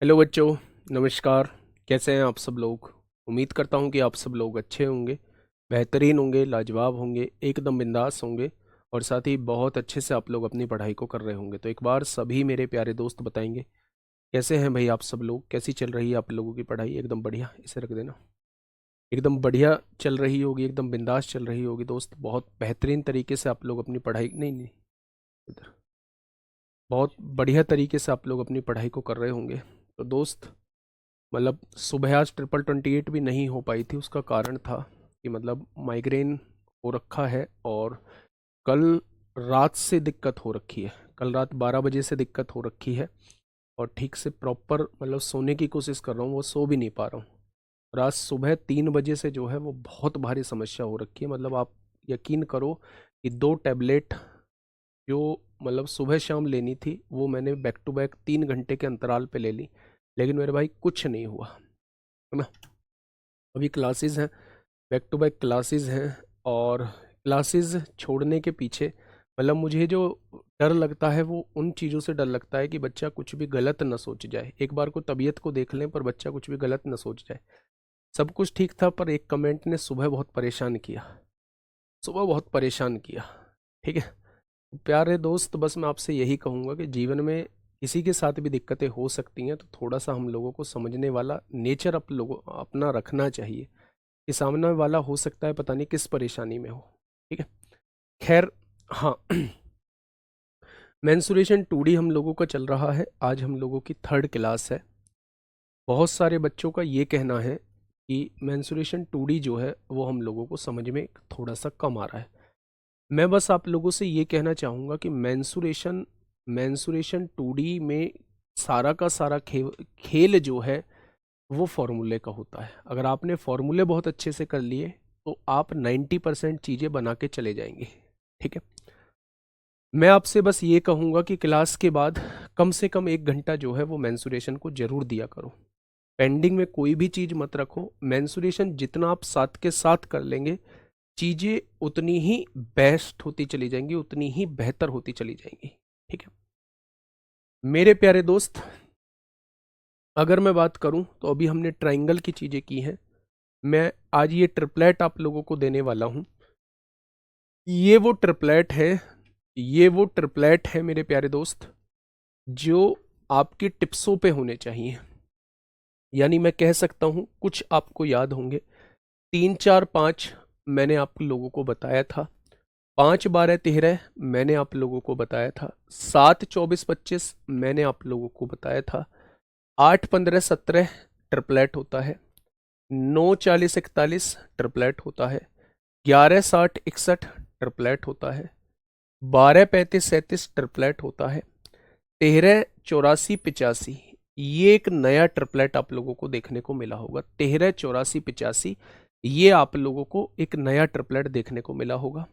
Hello बच्चों, नमस्कार। कैसे हैं आप सब लोग? उम्मीद करता हूं कि आप सब लोग अच्छे होंगे, बेहतरीन होंगे, लाजवाब होंगे, एकदम बिंदास होंगे और साथ ही बहुत अच्छे से आप लोग अपनी पढ़ाई को कर रहे होंगे। तो एक बार सभी मेरे प्यारे दोस्त बताएंगे कैसे हैं भाई आप सब लोग, कैसी चल रही है आप लोगों की पढ़ाई? एकदम बढ़िया, इसे रख देना। एकदम बढ़िया चल रही होगी, एकदम बिंदास चल रही होगी दोस्त। बहुत बेहतरीन तरीके से आप लोग अपनी पढ़ाई, नहीं नहीं, इधर, बहुत बढ़िया तरीके से आप लोग अपनी पढ़ाई को कर रहे होंगे। तो दोस्त, मतलब सुबह आज 28 भी नहीं हो पाई थी। उसका कारण था कि मतलब माइग्रेन हो रखा है और कल रात से दिक्कत हो रखी है। कल रात 12 बजे से दिक्कत हो रखी है और ठीक से प्रॉपर मतलब सोने की कोशिश कर रहा हूँ, वो सो भी नहीं पा रहा हूँ। और आज सुबह 3 बजे से जो है वो बहुत भारी समस्या हो रखी है। मतलब आप यकीन करो कि 2 टैबलेट जो मतलब सुबह शाम लेनी थी वो मैंने बैक टू बैक 3 घंटे के अंतराल पे ले ली, लेकिन मेरे भाई कुछ नहीं हुआ, है ना। अभी क्लासेस हैं, बैक टू बैक क्लासेस हैं और क्लासेस छोड़ने के पीछे मतलब मुझे जो डर लगता है वो उन चीज़ों से डर लगता है कि बच्चा कुछ भी गलत ना सोच जाए। एक बार को तबीयत को देख लें पर बच्चा कुछ भी गलत ना सोच जाए। सब कुछ ठीक था पर एक कमेंट ने सुबह बहुत परेशान किया, सुबह बहुत परेशान किया। ठीक है, प्यारे दोस्त, बस मैं आपसे यही कहूँगा कि जीवन में किसी के साथ भी दिक्कतें हो सकती हैं, तो थोड़ा सा हम लोगों को समझने वाला नेचर आप लोगों अपना रखना चाहिए कि सामने वाला हो सकता है पता नहीं किस परेशानी में हो। ठीक है, खैर, हाँ। मेंसुरेशन 2D हम लोगों का चल रहा है। आज हम लोगों की 3rd क्लास है। बहुत सारे बच्चों का ये कहना है कि मेंसुरेशन 2D जो है वो हम लोगों को समझ में थोड़ा सा कम आ रहा है। मैं बस आप लोगों से ये कहना चाहूँगा कि मेंसुरेशन मेंसुरेशन 2D में सारा का सारा खेल जो है वो फॉर्मूले का होता है। अगर आपने फॉर्मूले बहुत अच्छे से कर लिए तो आप 90% चीज़ें बना के चले जाएंगे। ठीक है, मैं आपसे बस ये कहूँगा कि क्लास के बाद कम से कम 1 घंटा जो है वो मेंसुरेशन को ज़रूर दिया करो। पेंडिंग में कोई भी चीज़ मत रखो। मेंसुरेशन जितना आप साथ के साथ कर लेंगे, चीज़ें उतनी ही बेस्ट होती चली जाएंगी, उतनी ही बेहतर होती चली जाएंगी। ठीक है मेरे प्यारे दोस्त, अगर मैं बात करूं तो अभी हमने ट्राइंगल की चीज़ें की हैं। मैं आज ये ट्रिपलेट आप लोगों को देने वाला हूं। ये वो ट्रिपलेट है, ये वो ट्रिपलेट है मेरे प्यारे दोस्त, जो आपकी टिप्सों पे होने चाहिए। यानी मैं कह सकता हूं कुछ आपको याद होंगे। 3 4 5 मैंने आप लोगों को बताया था। 5 12 13 मैंने आप लोगों को बताया था। 7 24 25 मैंने आप लोगों को बताया था। 8 15 17 ट्रिपलेट होता है। 9 40 41 ट्रिपलेट होता है। 11 60 61 ट्रिपलेट होता है। 12 35 37 ट्रिपलेट होता है। 13 84 85 ये एक नया ट्रिपलेट आप लोगों को देखने को मिला होगा। 13 84 85 ये आप लोगों को एक नया ट्रिपलेट देखने को मिला होगा।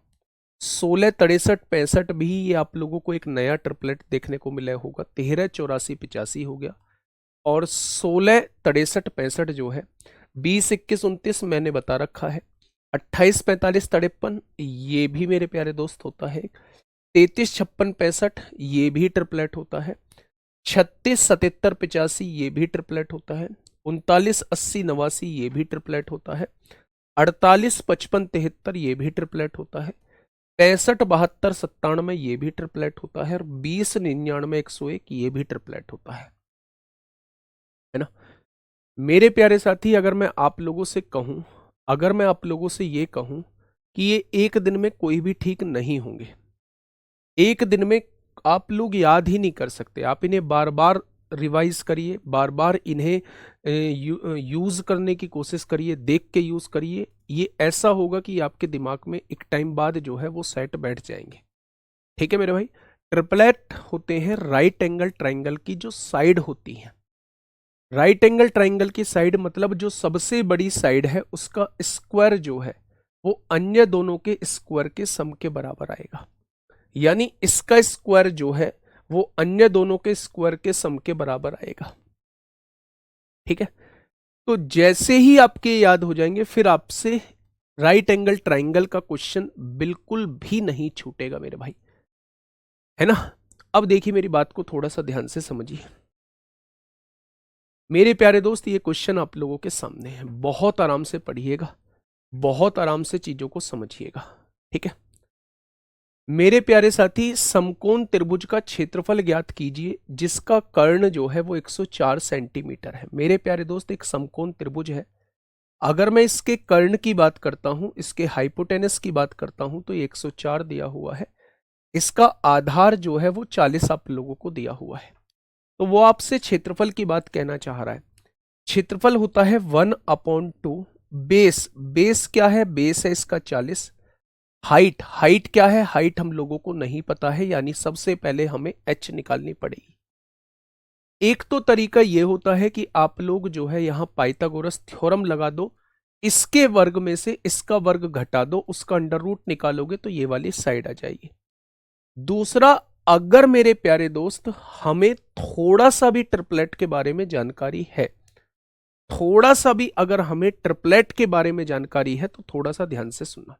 16 63 65 भी ये आप लोगों को एक नया ट्रिपलेट देखने को मिला होगा। 13 84 85 हो गया। और 16 63 65 जो है, 20 21 29 मैंने बता रखा है। 28 45 53 ये भी मेरे प्यारे दोस्त होता है। 33 56 65 ये भी ट्रिपलेट होता है। 36 77 85 ये भी ट्रिपलेट होता है। 39 80 89 ये भी ट्रिपलेट होता है। 48 55 73 ये भी ट्रिपलेट होता है। 65 72 97 ये भी ट्रिपलेट होता है और 20 99 101 ये भी ट्रिपलेट होता है ना। मेरे प्यारे साथी, अगर मैं आप लोगों से कहूं, अगर मैं आप लोगों से ये कहूं कि ये एक दिन में कोई भी ठीक नहीं होंगे, एक दिन में आप लोग याद ही नहीं कर सकते। आप इन्हें बार बार रिवाइज करिए, बार बार इन्हें यूज करने की कोशिश करिए, देख के यूज करिए। ये ऐसा होगा कि आपके दिमाग में एक टाइम बाद जो है वो सेट बैठ जाएंगे। ठीक है मेरे भाई, ट्रिपलेट होते हैं राइट एंगल ट्राइंगल की जो साइड होती है। राइट एंगल ट्राइंगल की साइड मतलब जो सबसे बड़ी साइड है उसका स्क्वायर जो है वो अन्य दोनों के स्क्वायर के सम के बराबर आएगा। यानी इसका स्क्वायर जो है वो अन्य दोनों के स्क्वायर के सम के बराबर आएगा। ठीक है, तो जैसे ही आपके याद हो जाएंगे फिर आपसे राइट एंगल ट्राइंगल का क्वेश्चन बिल्कुल भी नहीं छूटेगा मेरे भाई, है ना। अब देखिए मेरी बात को थोड़ा सा ध्यान से समझिए। मेरे प्यारे दोस्त ये क्वेश्चन आप लोगों के सामने है, बहुत आराम से पढ़िएगा, बहुत आराम से चीजों को समझिएगा, ठीक है। मेरे प्यारे साथी, समकोण त्रिभुज का क्षेत्रफल ज्ञात कीजिए जिसका कर्ण जो है वो 104 सेंटीमीटर है। मेरे प्यारे दोस्त, एक समकोण त्रिभुज है, अगर मैं इसके कर्ण की बात करता हूं, इसके हाइपोटेनस की बात करता हूं, तो ये 104 दिया हुआ है। इसका आधार जो है वो 40 आप लोगों को दिया हुआ है। तो वो आपसे क्षेत्रफल की बात कहना चाह रहा है। क्षेत्रफल होता है 1/2। बेस, बेस क्या है? बेस है इसका 40। हाइट, हाइट क्या है? हाइट हम लोगों को नहीं पता है, यानी सबसे पहले हमें h निकालनी पड़ेगी। एक तो तरीका यह होता है कि आप लोग जो है यहां पाइथागोरस थ्योरम लगा दो, इसके वर्ग में से इसका वर्ग घटा दो, उसका अंडर रूट निकालोगे तो ये वाली साइड आ जाएगी। दूसरा, अगर मेरे प्यारे दोस्त हमें थोड़ा सा भी ट्रिपलेट के बारे में जानकारी है, थोड़ा सा भी अगर हमें ट्रिपलेट के बारे में जानकारी है, तो थोड़ा सा ध्यान से सुनना।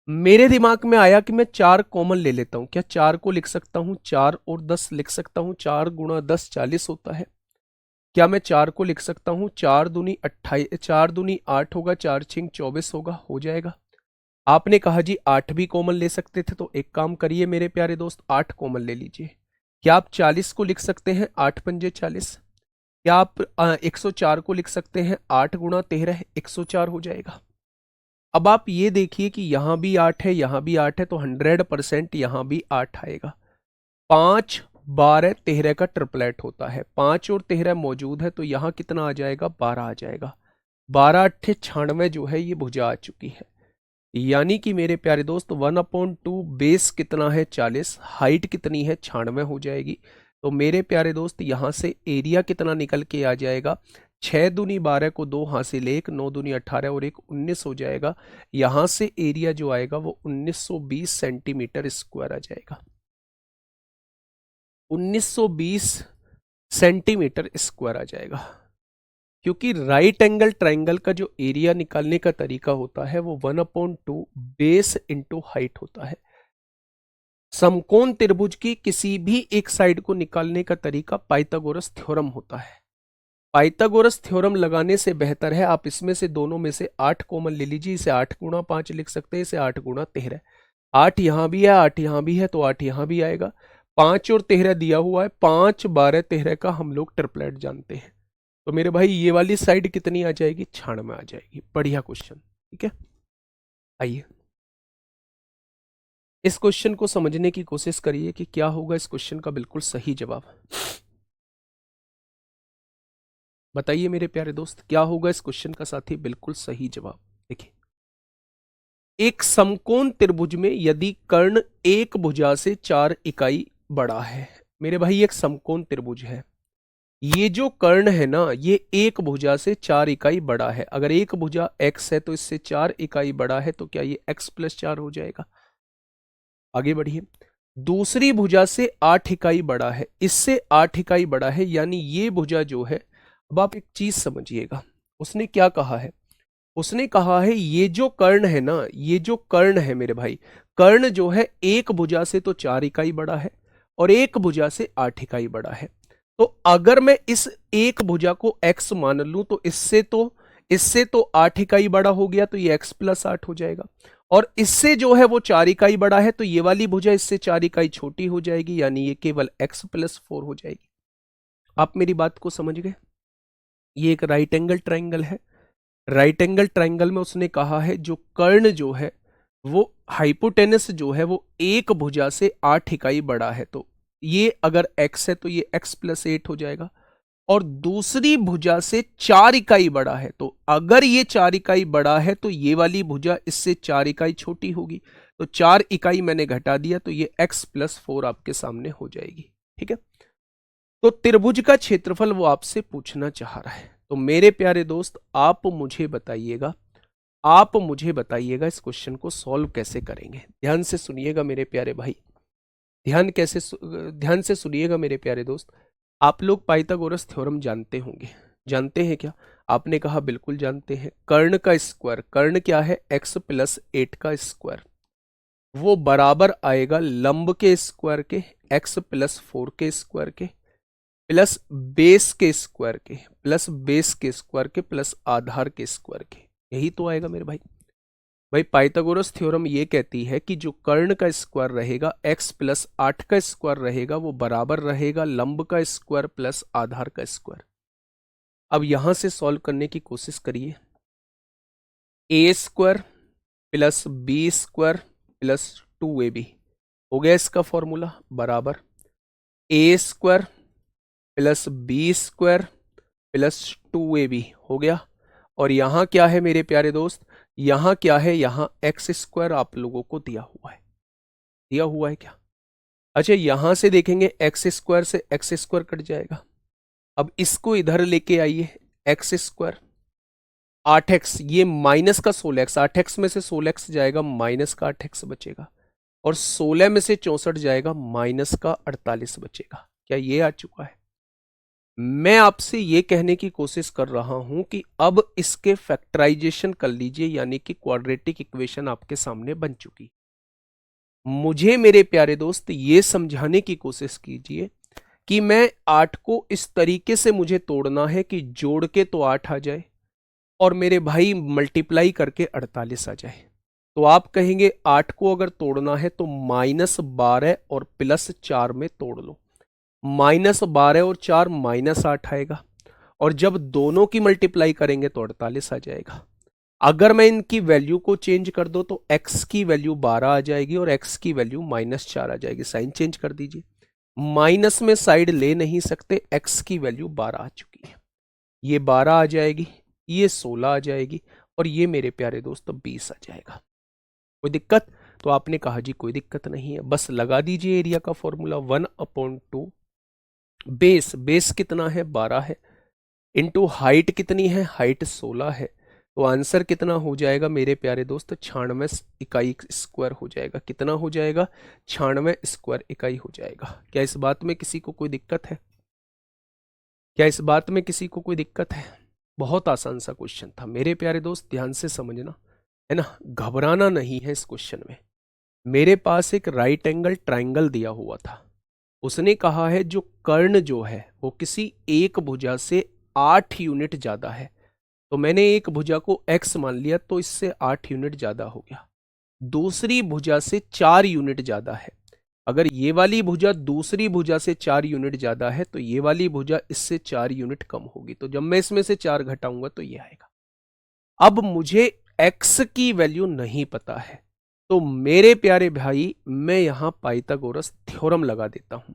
मेरे दिमाग में आया कि मैं 4 कॉमन ले लेता हूं। क्या 4 को लिख सकता हूं? 4 और 10 लिख सकता हूं। 4 गुणा 10 40 होता है। क्या मैं 4 को लिख सकता हूं? 4 दूनी 28, 4 दूनी 8 होगा, 4 छिंग 24 होगा, हो जाएगा। आपने कहा जी 8 भी कॉमन ले सकते थे, तो एक काम करिए मेरे प्यारे दोस्त, 8 कॉमन ले लीजिए। क्या आप 40 को लिख सकते हैं? 8 पंजे 40। क्या आप 104 को लिख सकते हैं? 8 गुणा 13 104 हो जाएगा। अब आप ये देखिए कि यहां भी 8 है, यहां भी 8 है, तो 100% यहां भी 8 आएगा। 5 12 13 का ट्रिपलेट होता है। 5 और 13 मौजूद है, तो यहां कितना आ जाएगा? 12 आ जाएगा। 12 8 96 जो है ये भुजा आ चुकी है। यानी कि मेरे प्यारे दोस्त 1/2 बेस कितना है? 40, हाइट कितनी है? 96 हो जाएगी। तो मेरे प्यारे दोस्त यहां से एरिया कितना निकल के आ जाएगा? 6 दूनी 12 को 2 हासिल 1, 9 दूनी 18 और 1 19 हो जाएगा। यहां से एरिया जो आएगा वो 1920 सेंटीमीटर स्क्वायर आ जाएगा। 1920 सेंटीमीटर स्क्वायर आ जाएगा। क्योंकि राइट एंगल ट्राइंगल का जो एरिया निकालने का तरीका होता है वो 1/2 बेस इंटू हाइट होता है। समकोण त्रिभुज की किसी भी एक साइड को निकालने का तरीका पाइथागोरस थ्योरम होता है। पाइथागोरस थ्योरम लगाने से बेहतर है आप इसमें से दोनों में से 8 कॉमन ले लीजिए। इसे 8 गुणा 5 लिख सकते हैं, इसे 8 गुणा 13। 8 यहां भी है, 8 यहां भी है, तो 8 यहां भी आएगा। 5 और 13 दिया हुआ है। 5 12 13 का हम लोग ट्रिपलेट जानते हैं। तो मेरे भाई ये वाली साइड कितनी आ जाएगी? 96 आ जाएगी। बढ़िया क्वेश्चन, ठीक है। आइए इस क्वेश्चन को समझने की कोशिश करिए कि क्या होगा इस क्वेश्चन का बिल्कुल सही जवाब। बताइए मेरे प्यारे दोस्त, क्या होगा इस क्वेश्चन का साथी बिल्कुल सही जवाब। देखिए, एक समकोण त्रिभुज में यदि कर्ण एक भुजा से 4 इकाई बड़ा है। मेरे भाई एक समकोण त्रिभुज है, ये जो कर्ण है ना ये एक भुजा से 4 इकाई बड़ा है। अगर एक भुजा x है तो इससे 4 इकाई बड़ा है, तो क्या ये x + 4 हो जाएगा? आगे बढ़िए। दूसरी भुजा से 8 इकाई बड़ा है, इससे 8 इकाई बड़ा है, यानी ये भुजा जो है। अब आप एक चीज समझिएगा, उसने क्या कहा है? उसने कहा है ये जो कर्ण है ना, ये जो कर्ण है मेरे भाई, कर्ण जो है एक भुजा से तो 4 इकाई बड़ा है और एक भुजा से 8 इकाई बड़ा है। तो अगर मैं इस एक भुजा को x मान लूं तो इससे तो 8 इकाई बड़ा हो गया, तो ये x + 8 हो जाएगा। और इससे जो है वो 4 इकाई बड़ा है, तो ये वाली भुजा इससे 4 इकाई छोटी हो जाएगी, यानी ये केवल x + 4 हो जाएगी। आप मेरी बात को समझ गए? ये एक राइट एंगल ट्राइंगल है। राइट एंगल ट्राइंगल में उसने कहा है जो कर्ण जो है वो हाइपोटेनस जो है वो एक भुजा से 8 इकाई बड़ा है, तो ये अगर x है तो ये x + 8 हो जाएगा। और दूसरी भुजा से 4 इकाई बड़ा है, तो अगर ये 4 इकाई बड़ा है तो ये वाली भुजा इससे 4 इकाई छोटी होगी, तो 4 इकाई मैंने घटा दिया, तो ये x + 4 आपके सामने हो जाएगी। ठीक है, तो त्रिभुज का क्षेत्रफल वो आपसे पूछना चाह रहा है। तो मेरे प्यारे दोस्त आप मुझे बताइएगा, इस क्वेश्चन को सॉल्व कैसे करेंगे। ध्यान से सुनिएगा मेरे प्यारे भाई, ध्यान से सुनिएगा मेरे प्यारे दोस्त। आप लोग पाइथागोरस थ्योरम जानते होंगे, जानते हैं क्या? आपने कहा बिल्कुल जानते हैं। कर्ण का स्क्वायर, कर्ण क्या है? x + 8 का स्क्वायर, वो बराबर आएगा लंब के स्क्वायर के, x + 4 के स्क्वायर के। प्लस बेस के स्क्वायर के प्लस बेस के स्क्वायर के प्लस आधार के स्क्वायर के, यही तो आएगा मेरे भाई। भाई पाइथागोरस थ्योरम ये कहती है कि जो कर्ण का स्क्वायर रहेगा x प्लस 8 का स्क्वायर रहेगा वो बराबर रहेगा लंब का स्क्वायर प्लस आधार का स्क्वायर। अब यहां से सॉल्व करने की कोशिश करिए। A square plus B square plus 2ab हो गया इसका फॉर्मूला, बराबर A square plus B square plus 2ab हो गया। और यहां क्या है मेरे प्यारे दोस्त, यहां क्या है, यहां एक्स स्क्वायर आप लोगों को दिया हुआ है क्या? अच्छा यहां से देखेंगे एक्स स्क्वायर से एक्स स्क्वायर कट जाएगा। अब इसको इधर लेके आइए, एक्स स्क्वायर 8x, ये माइनस का 16x, 8x में से 16x जाएगा, माइनस का 8x बचेगा, और 16 में से 64 जाएगा, माइनस का 48 बचेगा। क्या ये आ चुका है? मैं आपसे ये कहने की कोशिश कर रहा हूं कि अब इसके फैक्टराइजेशन कर लीजिए, यानी कि क्वाड्रेटिक इक्वेशन आपके सामने बन चुकी। मुझे मेरे प्यारे दोस्त ये समझाने की कोशिश कीजिए कि मैं 8 को इस तरीके से मुझे तोड़ना है कि जोड़ के तो 8 आ जाए और मेरे भाई मल्टीप्लाई करके 48 आ जाए। तो आप कहेंगे 8 को अगर तोड़ना है तो -12 और +4 में तोड़ लो। -12 और 4 -8 आएगा, और जब दोनों की मल्टीप्लाई करेंगे तो 48 आ जाएगा। अगर मैं इनकी वैल्यू को चेंज कर दो तो x की वैल्यू 12 आ जाएगी और x की वैल्यू -4 आ जाएगी। साइन चेंज कर दीजिए, माइनस में साइड ले नहीं सकते, x की वैल्यू 12 आ चुकी है, ये 12 आ जाएगी, ये 16 आ जाएगी, और ये मेरे प्यारे दोस्त 20 आ जाएगा। कोई दिक्कत? तो आपने कहा जी कोई दिक्कत नहीं है, बस लगा दीजिए एरिया का फॉर्मूला 1/2 बेस कितना है 12 है, इंटू हाइट कितनी है, हाइट 16 है, तो आंसर कितना हो जाएगा मेरे प्यारे दोस्त, 96 इकाई स्क्वायर हो जाएगा। कितना हो जाएगा? 96 स्क्वायर इकाई हो जाएगा। क्या इस बात में किसी को कोई दिक्कत है? क्या इस बात में किसी को कोई दिक्कत है? बहुत आसान सा क्वेश्चन था मेरे प्यारे दोस्त, ध्यान से समझना है ना, घबराना नहीं है इस क्वेश्चन में। मेरे पास एक राइट एंगल ट्राइंगल दिया हुआ था, उसने कहा है जो कर्ण जो है वो किसी एक भुजा से 8 यूनिट ज्यादा है, तो मैंने एक भुजा को x मान लिया तो इससे 8 यूनिट ज्यादा हो गया। दूसरी भुजा से 4 यूनिट ज्यादा है, अगर ये वाली भुजा दूसरी भुजा से 4 यूनिट ज्यादा है तो ये वाली भुजा इससे 4 यूनिट कम होगी, तो जब मैं इसमें से 4 घटाऊंगा तो ये आएगा। अब मुझे x की वैल्यू नहीं पता है, तो मेरे प्यारे भाई मैं यहां पाइथागोरस थ्योरम लगा देता हूं।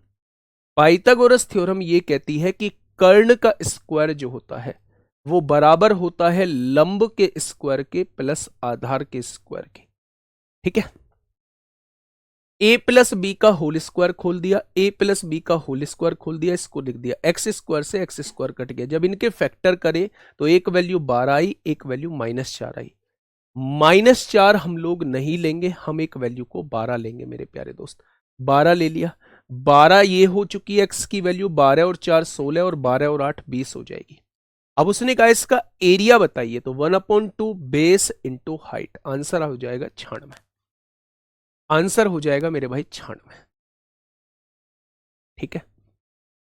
पाइथागोरस थ्योरम ये कहती है कि कर्ण का स्क्वायर जो होता है वो बराबर होता है लंब के स्क्वायर के प्लस आधार के स्क्वायर के। ठीक है, a प्लस बी का होल स्क्वायर खोल दिया, a प्लस बी का होल स्क्वायर खोल दिया, इसको लिख दिया एक्स स्क्वायर से एक्स स्क्वायर कट गया। जब इनके फैक्टर करें तो एक वैल्यू 12 आई, एक वैल्यू -4 आई। -4 हम लोग नहीं लेंगे, हम एक वैल्यू को 12 लेंगे मेरे प्यारे दोस्त। 12 ले लिया, 12 ये हो चुकी है एक्स की वैल्यू, 12 और 4 16 और 12 और 8 20 हो जाएगी। अब उसने कहा इसका एरिया बताइए, तो 1/2 बेस इंटू हाइट, आंसर हो जाएगा 96। आंसर हो जाएगा मेरे भाई 96। ठीक है,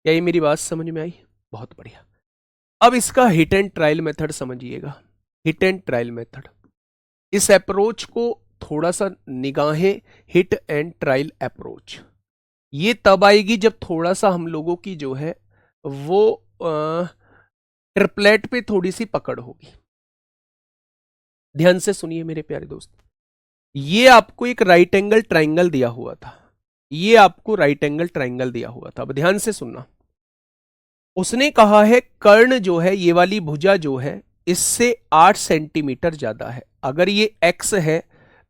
क्या ये मेरी बात समझ में आई? बहुत बढ़िया। अब इसका हिट एंड ट्रायल मेथड समझिएगा। हिट एंड ट्रायल मेथड, इस अप्रोच को थोड़ा सा निगाहें, हिट एंड ट्रायल अप्रोच ये तब आएगी जब थोड़ा सा हम लोगों की जो है वो ट्रिपलेट पे थोड़ी सी पकड़ होगी। ध्यान से सुनिए मेरे प्यारे दोस्त, ये आपको एक राइट एंगल ट्राइंगल दिया हुआ था, ये आपको राइट एंगल ट्राइंगल दिया हुआ था। अब ध्यान से सुनना, उसने कहा है कर्ण जो है, ये वाली भुजा जो है इससे 8 सेंटीमीटर ज्यादा है। अगर ये x है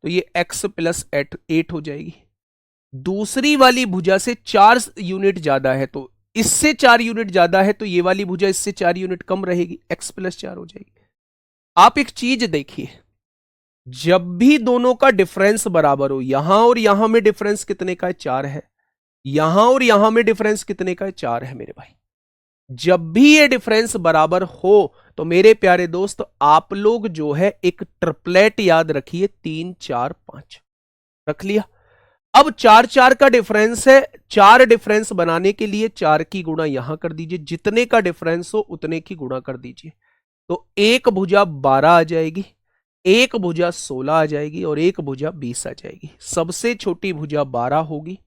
तो ये x प्लस 8 हो जाएगी। दूसरी वाली भुजा से 4 यूनिट ज्यादा है, तो इससे 4 यूनिट ज्यादा है, तो ये वाली भुजा इससे 4 यूनिट कम रहेगी, x प्लस 4 हो जाएगी। आप एक चीज देखिए, जब भी दोनों का डिफरेंस बराबर हो, यहां और यहां में डिफरेंस कितने का है? 4 है। यहां और यहां में डिफरेंस कितने का है? 4 है मेरे भाई। जब भी ये डिफरेंस बराबर हो तो मेरे प्यारे दोस्त आप लोग जो है एक ट्रिपलेट याद रखिए, 3 4 5 रख लिया। अब चार चार का डिफरेंस है, चार डिफरेंस बनाने के लिए चार की गुणा यहां कर दीजिए, जितने का डिफरेंस हो उतने की गुणा कर दीजिए। तो एक भुजा 12 आ जाएगी, एक भुजा 16 आ जाएगी और एक भुजा 20 आ जाएगी। सबसे छोटी भुजा 12 होगी,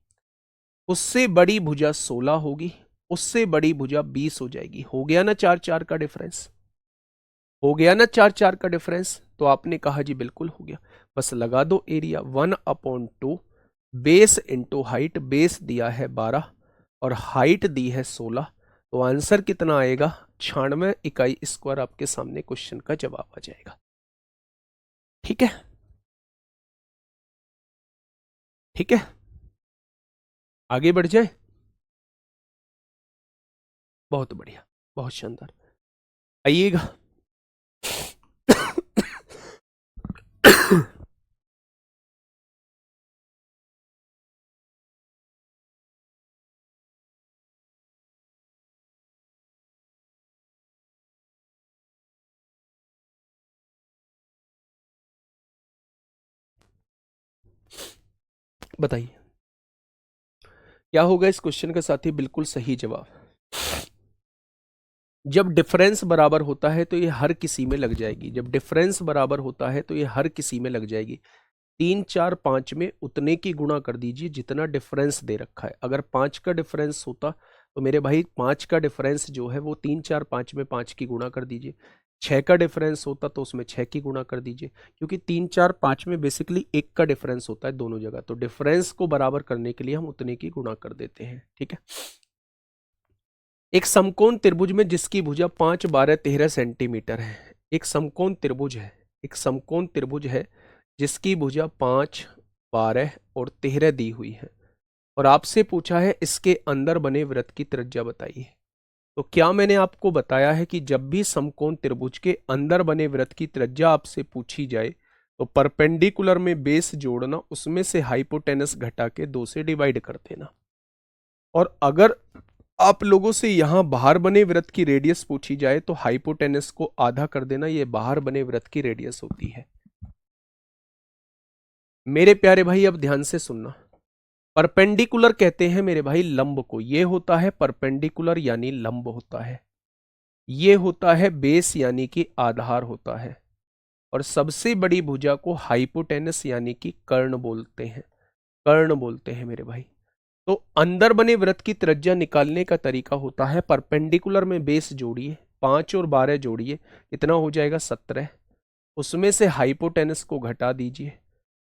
उससे बड़ी भुजा 16 होगी, उससे बड़ी भुजा 20 हो जाएगी। हो गया ना चार चार का डिफरेंस? हो गया ना चार चार का डिफरेंस? तो आपने कहा जी बिल्कुल हो गया। बस लगा दो area 1/2 base into height. Base दिया है 12 और हाइट दी है 16, तो आंसर कितना आएगा? 96 इकाई स्क्वायर आपके सामने क्वेश्चन का जवाब आ जाएगा। ठीक है, ठीक है, आगे बढ़ जाए। बहुत बढ़िया, बहुत शानदार, आइएगा। बताइए क्या होगा इस क्वेश्चन का साथी? बिल्कुल सही जवाब। जब डिफरेंस बराबर होता है तो ये हर किसी में लग जाएगी। जब डिफरेंस बराबर होता है तो ये हर किसी में लग जाएगी। 3 4 5 में उतने की गुणा कर दीजिए जितना डिफरेंस दे रखा है। अगर 5 का डिफरेंस होता तो मेरे भाई 5 का डिफरेंस जो है वो 3 4 5 में 5 की गुणा कर दीजिए। 6 का डिफरेंस होता तो उसमें 6 की गुणा कर दीजिए, क्योंकि 3 4 5 में बेसिकली 1 का डिफरेंस होता है दोनों जगह। तो डिफरेंस को बराबर करने के लिए हम उतने की गुणा कर देते हैं। ठीक है, एक समकोण त्रिभुज में जिसकी भुजा 5 12 13 सेंटीमीटर है। एक समकोण त्रिभुज है, एक समकोण त्रिभुज है जिसकी भुजा 5 12 और 13 दी हुई है, और आपसे पूछा है इसके अंदर बने वृत्त की त्रिज्या बताइए। तो क्या मैंने आपको बताया है कि जब भी समकोण त्रिभुज के अंदर बने वृत्त की त्रिज्या आपसे पूछी जाए तो परपेंडिकुलर में बेस जोड़ना, उसमें से हाइपोटेनस घटा के 2 से डिवाइड कर देना। और अगर आप लोगों से यहां बाहर बने वृत्त की रेडियस पूछी जाए तो हाइपोटेनस को आधा कर देना, ये बाहर बने वृत्त की रेडियस होती है। मेरे प्यारे भाई अब ध्यान से सुनना। परपेंडिकुलर कहते हैं मेरे भाई लंब को, ये होता है परपेंडिकुलर यानी लंब होता है। ये होता है बेस यानी कि आधार होता है। और सबसे बड़ी भुजा को हाइपोटेनस यानी कि कर्ण बोलते हैं, कर्ण बोलते हैं मेरे भाई। तो अंदर बने वृत्त की त्रिज्या निकालने का तरीका होता है परपेंडिकुलर में बेस जोड़िए, 5 और 12 जोड़िए, कितना हो जाएगा 17। उसमें से हाइपोटेनस को घटा दीजिए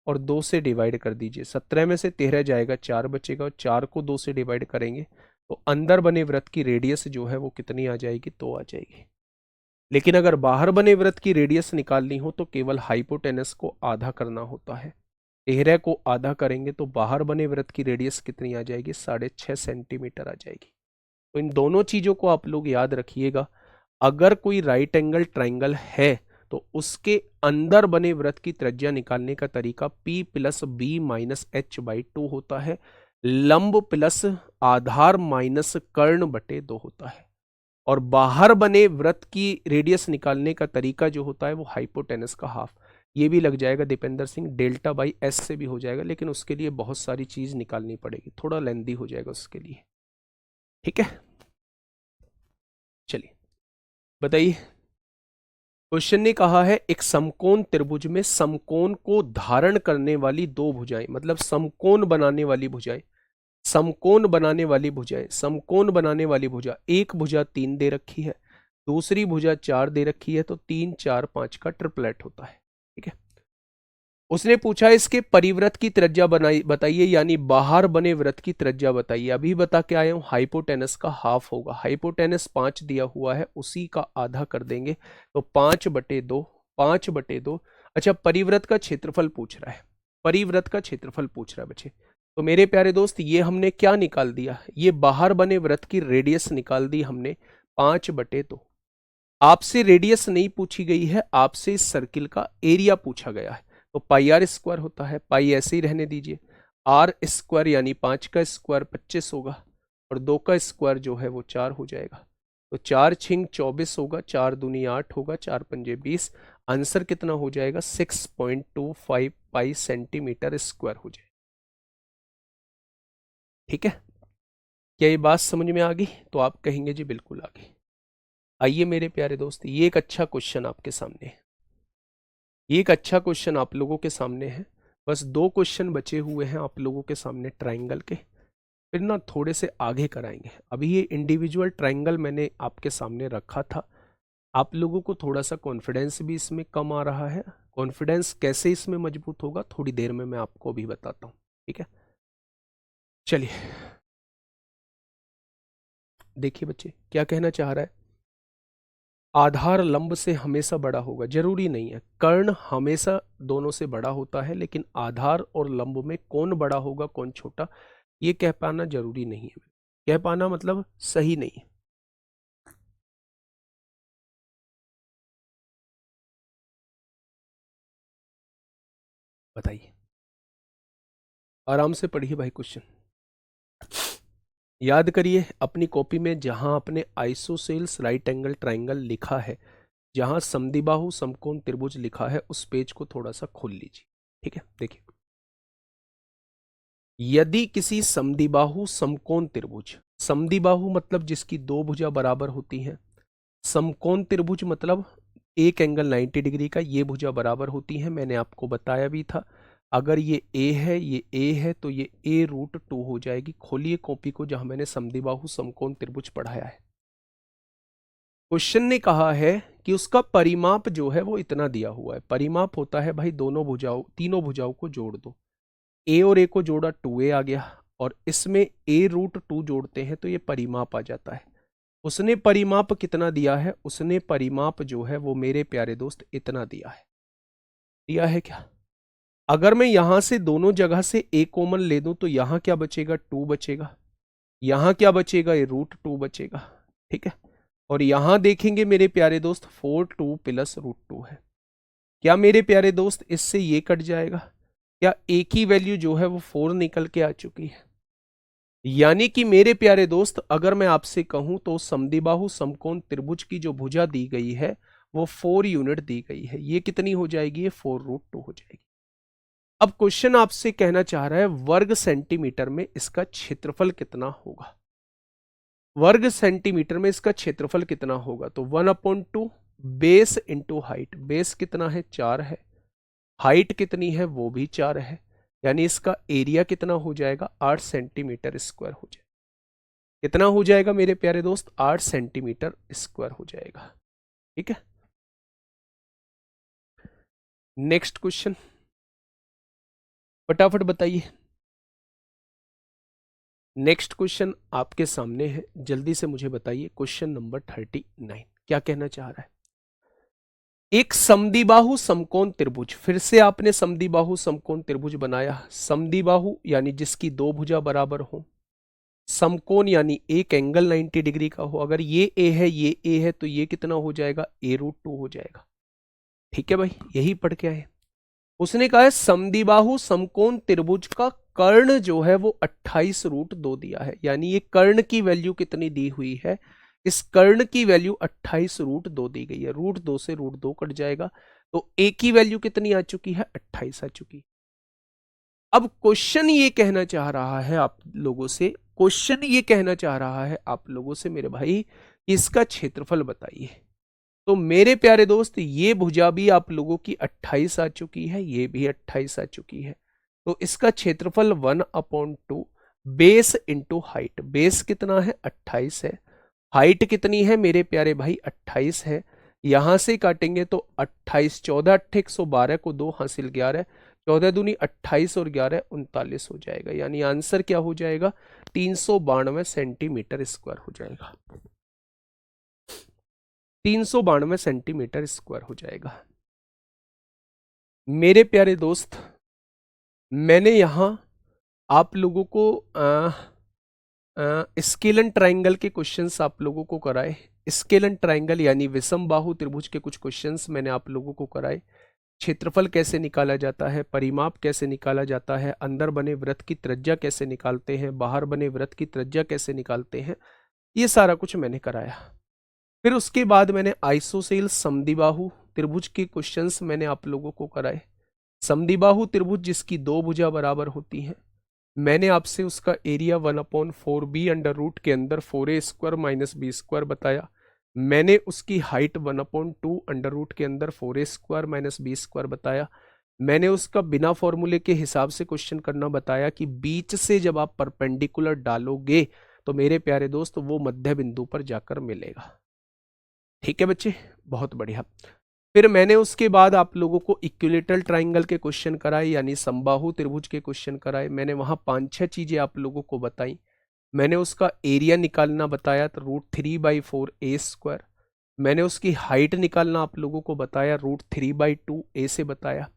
और 2 से डिवाइड कर दीजिए। 17 में से 13 जाएगा, 4 बचेगा, और 4 को 2 से डिवाइड करेंगे तो अंदर बने वृत्त की रेडियस जो है वो कितनी आ जाएगी? तो आ जाएगी। लेकिन अगर बाहर बने वृत्त की रेडियस निकालनी हो तो केवल हाइपोटेनस को आधा करना होता है। 13 को आधा करेंगे तो बाहर बने वृत्त की रेडियस कितनी आ जाएगी? 6.5 सेंटीमीटर आ जाएगी। तो इन दोनों चीजों को आप लोग याद रखिएगा। अगर कोई राइट एंगल ट्राइंगल है तो उसके अंदर बने वृत्त की त्रिज्या निकालने का तरीका P plus B minus H by 2 होता है। लंब प्लस आधार माइनस कर्ण बटे 2 होता है। और बाहर बने वृत्त की रेडियस निकालने का तरीका जो होता है वो हाइपोटेनस का हाफ। ये भी लग जाएगा Dipendra Singh, delta by S से भी हो जाएगा, लेकिन उसके लिए बहुत सारी चीज निकालनी पड़ेगी, थोड़ा लेंदी हो जाएगा उसके लिए। ठीक है, चलिए बताइए। क्वेश्चन ने कहा है एक समकोण त्रिभुज में समकोण को धारण करने वाली दो भुजाएं, मतलब समकोण बनाने वाली भुजाएं, समकोण बनाने वाली भुजाएं, समकोण बनाने वाली भुजा, एक भुजा 3 दे रखी है, दूसरी भुजा 4 दे रखी है, तो 3 4 5 का ट्रिपलेट होता है। ठीक है, उसने पूछा इसके परिवृत्त की त्रिज्या बनाई बताइए, यानी बाहर बने वृत्त की त्रिज्या बताइए। अभी बता के आया हूं हाइपोटेनस का हाफ होगा। हाइपोटेनस 5 दिया हुआ है, उसी का आधा कर देंगे तो 5/2, 5/2। अच्छा, परिवृत्त का क्षेत्रफल पूछ रहा है, परिवृत्त का क्षेत्रफल पूछ रहा है बच्चे। तो मेरे प्यारे दोस्त ये हमने क्या निकाल दिया? ये बाहर बने वृत्त की रेडियस निकाल दी हमने 5/2। आपसे रेडियस नहीं पूछी गई है, आपसे इस सर्किल का एरिया पूछा गया है। तो पाई आर स्क्वायर होता है, पाई ऐसे ही रहने दीजिए। आर स्क्वायर यानी 5 का स्क्वायर 25 होगा, और 2 का स्क्वायर जो है वो 4 हो जाएगा। तो 4 छिंग 24 होगा, 4 दूनी 8 होगा, 4 पंजे 20। आंसर कितना हो जाएगा? 6.25 पाई सेंटीमीटर स्क्वायर हो जाएगा। ठीक है, क्या ये बात समझ में आ गई? तो आप कहेंगे जी बिल्कुल आ गई। आइए मेरे प्यारे दोस्त, ये एक अच्छा क्वेश्चन आपके सामने है, ये एक अच्छा क्वेश्चन आप लोगों के सामने है। बस 2 क्वेश्चन बचे हुए हैं आप लोगों के सामने ट्रायंगल के, फिर ना थोड़े से आगे कराएंगे। अभी ये इंडिविजुअल ट्रायंगल मैंने आपके सामने रखा था, आप लोगों को थोड़ा सा कॉन्फिडेंस भी इसमें कम आ रहा है। कॉन्फिडेंस कैसे इसमें मजबूत होगा थोड़ी देर में मैं आपको अभी बताता हूँ, ठीक है। चलिए देखिए बच्चे क्या कहना चाह रहा है। आधार लंब से हमेशा बड़ा होगा, जरूरी नहीं है, कर्ण हमेशा दोनों से बड़ा होता है, लेकिन आधार और लंब में कौन बड़ा होगा कौन छोटा, ये कह पाना जरूरी नहीं है, कह पाना मतलब सही नहीं है। बताइए, आराम से पढ़िए भाई क्वेश्चन, याद करिए अपनी कॉपी में जहां आपने आइसोसेल्स राइट एंगल ट्राइंगल लिखा है, जहां समद्विबाहु समकोण त्रिभुज लिखा है, उस पेज को थोड़ा सा खोल लीजिए, ठीक है। देखिए, यदि किसी समद्विबाहु समकोण त्रिभुज, समद्विबाहु मतलब जिसकी 2 भुजा बराबर होती हैं, समकोण त्रिभुज मतलब एक एंगल 90 डिग्री का, ये भुजा बराबर होती है। मैंने आपको बताया भी था, अगर ये ए है, ये ए है, तो ये a√2 हो जाएगी। खोलिए कॉपी को जहां मैंने समद्विबाहु समकोण त्रिभुज पढ़ाया है। क्वेश्चन ने कहा है कि उसका परिमाप जो है वो इतना दिया हुआ है। परिमाप होता है भाई दोनों भुजाओं, तीनों भुजाओं को जोड़ दो, ए और ए को जोड़ा 2a आ गया, और इसमें a√2 जोड़ते हैं तो ये परिमाप आ जाता है। उसने परिमाप कितना दिया है? उसने परिमाप जो है वो मेरे प्यारे दोस्त इतना दिया है। दिया है क्या? अगर मैं यहां से दोनों जगह से a कॉमन ले दूं तो यहां क्या बचेगा? 2 बचेगा। यहां क्या बचेगा? ये √2 बचेगा, ठीक है। और यहां देखेंगे मेरे प्यारे दोस्त 4 2 प्लस √2 है। क्या मेरे प्यारे दोस्त इससे ये कट जाएगा? क्या a की वैल्यू जो है वो 4 निकल के आ चुकी है? यानी कि मेरे प्यारे दोस्त अगर मैं आपसे कहूं तो समद्विबाहु समकोण त्रिभुज की जो भुजा दी गई है वो 4 यूनिट दी गई है। ये कितनी हो जाएगी? ये 4√2 हो जाएगी। अब क्वेश्चन आपसे कहना चाह रहा है वर्ग सेंटीमीटर में इसका क्षेत्रफल कितना होगा। वर्ग सेंटीमीटर में इसका क्षेत्रफल कितना होगा? तो 1/2 बेस इंटू हाइट। बेस कितना है? 4 है। हाइट कितनी है? वो भी 4 है। यानी इसका एरिया कितना हो जाएगा? 8 सेंटीमीटर स्क्वायर हो जाएगा। कितना हो जाएगा मेरे प्यारे दोस्त? 8 सेंटीमीटर स्क्वायर हो जाएगा, ठीक है। नेक्स्ट क्वेश्चन फटाफट बताइए। नेक्स्ट क्वेश्चन आपके सामने है, जल्दी से मुझे बताइए। क्वेश्चन नंबर 39 क्या कहना चाह रहा है? एक समद्विबाहु समकोण त्रिभुज, फिर से आपने समद्विबाहु समकोण त्रिभुज बनाया। समद्विबाहु यानी जिसकी 2 भुजा बराबर हो, समकोण यानी एक एंगल 90 डिग्री का हो। अगर ये ए है, ये ए है, तो ये कितना हो जाएगा? a√2 हो जाएगा, ठीक है भाई, यही पढ़ के आए। उसने कहा है समद्विबाहु समकोण त्रिभुज का कर्ण जो है वो 28√2 दिया है। यानी ये कर्ण की वैल्यू कितनी दी हुई है? इस कर्ण की वैल्यू 28√2 दी गई है। √2 से √2 कट जाएगा, तो ए की वैल्यू कितनी आ चुकी है? 28 आ चुकी। अब क्वेश्चन ये कहना चाह रहा है आप लोगों से, क्वेश्चन ये कहना चाह रहा है आप लोगों से मेरे भाई, इसका क्षेत्रफल बताइए। तो मेरे प्यारे दोस्त ये भुजा भी आप लोगों की 28 आ चुकी है, ये भी 28 आ चुकी है। तो इसका क्षेत्रफल 1/2 बेस इंटू हाइट। बेस कितना है? 28 है। हाइट कितनी है मेरे प्यारे भाई? 28 है। यहां से काटेंगे तो 28, 14 8 112 को 2 हासिल 11, 14 दूनी 28 और 11 39 हो जाएगा। यानी आंसर क्या हो जाएगा? 392 सेंटीमीटर स्क्वायर हो जाएगा। 392 सेंटीमीटर स्क्वायर हो जाएगा। मेरे प्यारे दोस्त मैंने यहां आप लोगों को स्केलन ट्राइंगल के क्वेश्चंस आप लोगों को कराए। स्केलन ट्राइंगल यानी विषम बाहु त्रिभुज के कुछ क्वेश्चंस मैंने आप लोगों को कराए। क्षेत्रफल कैसे निकाला जाता है, परिमाप कैसे निकाला जाता है, अंदर बने वृत्त की त्रिज्या कैसे निकालते हैं, बाहर बने वृत्त की त्रिज्या कैसे निकालते हैं, ये सारा कुछ मैंने कराया। फिर उसके बाद मैंने आइसोसेल समद्विबाहु त्रिभुज के क्वेश्चंस मैंने आप लोगों को कराए। समद्विबाहु त्रिभुज जिसकी 2 भुजा बराबर होती हैं, मैंने आपसे उसका एरिया 1/4 बी अंडर रूट के अंदर 4a² माइनस b² बताया। मैंने उसकी हाइट 1/2 अंडर रूट के अंदर 4a² माइनस b² बताया। मैंने उसका बिना फॉर्मूले के हिसाब से क्वेश्चन करना बताया कि बीच से जब आप परपेंडिकुलर डालोगे तो मेरे प्यारे दोस्त वो मध्य बिंदु पर जाकर मिलेगा। ठीक है बच्चे, बहुत बढ़िया। फिर मैंने उसके बाद आप लोगों को इक्विलेटरल ट्राइंगल के क्वेश्चन कराए, यानी समबाहु त्रिभुज के क्वेश्चन कराए। मैंने वहां 5-6 चीजें आप लोगों को बताई। मैंने उसका एरिया निकालना बताया, तो √3/4a²। मैंने उसकी हाइट निकालना आप लोगों को बताया, √3/2a से बताया।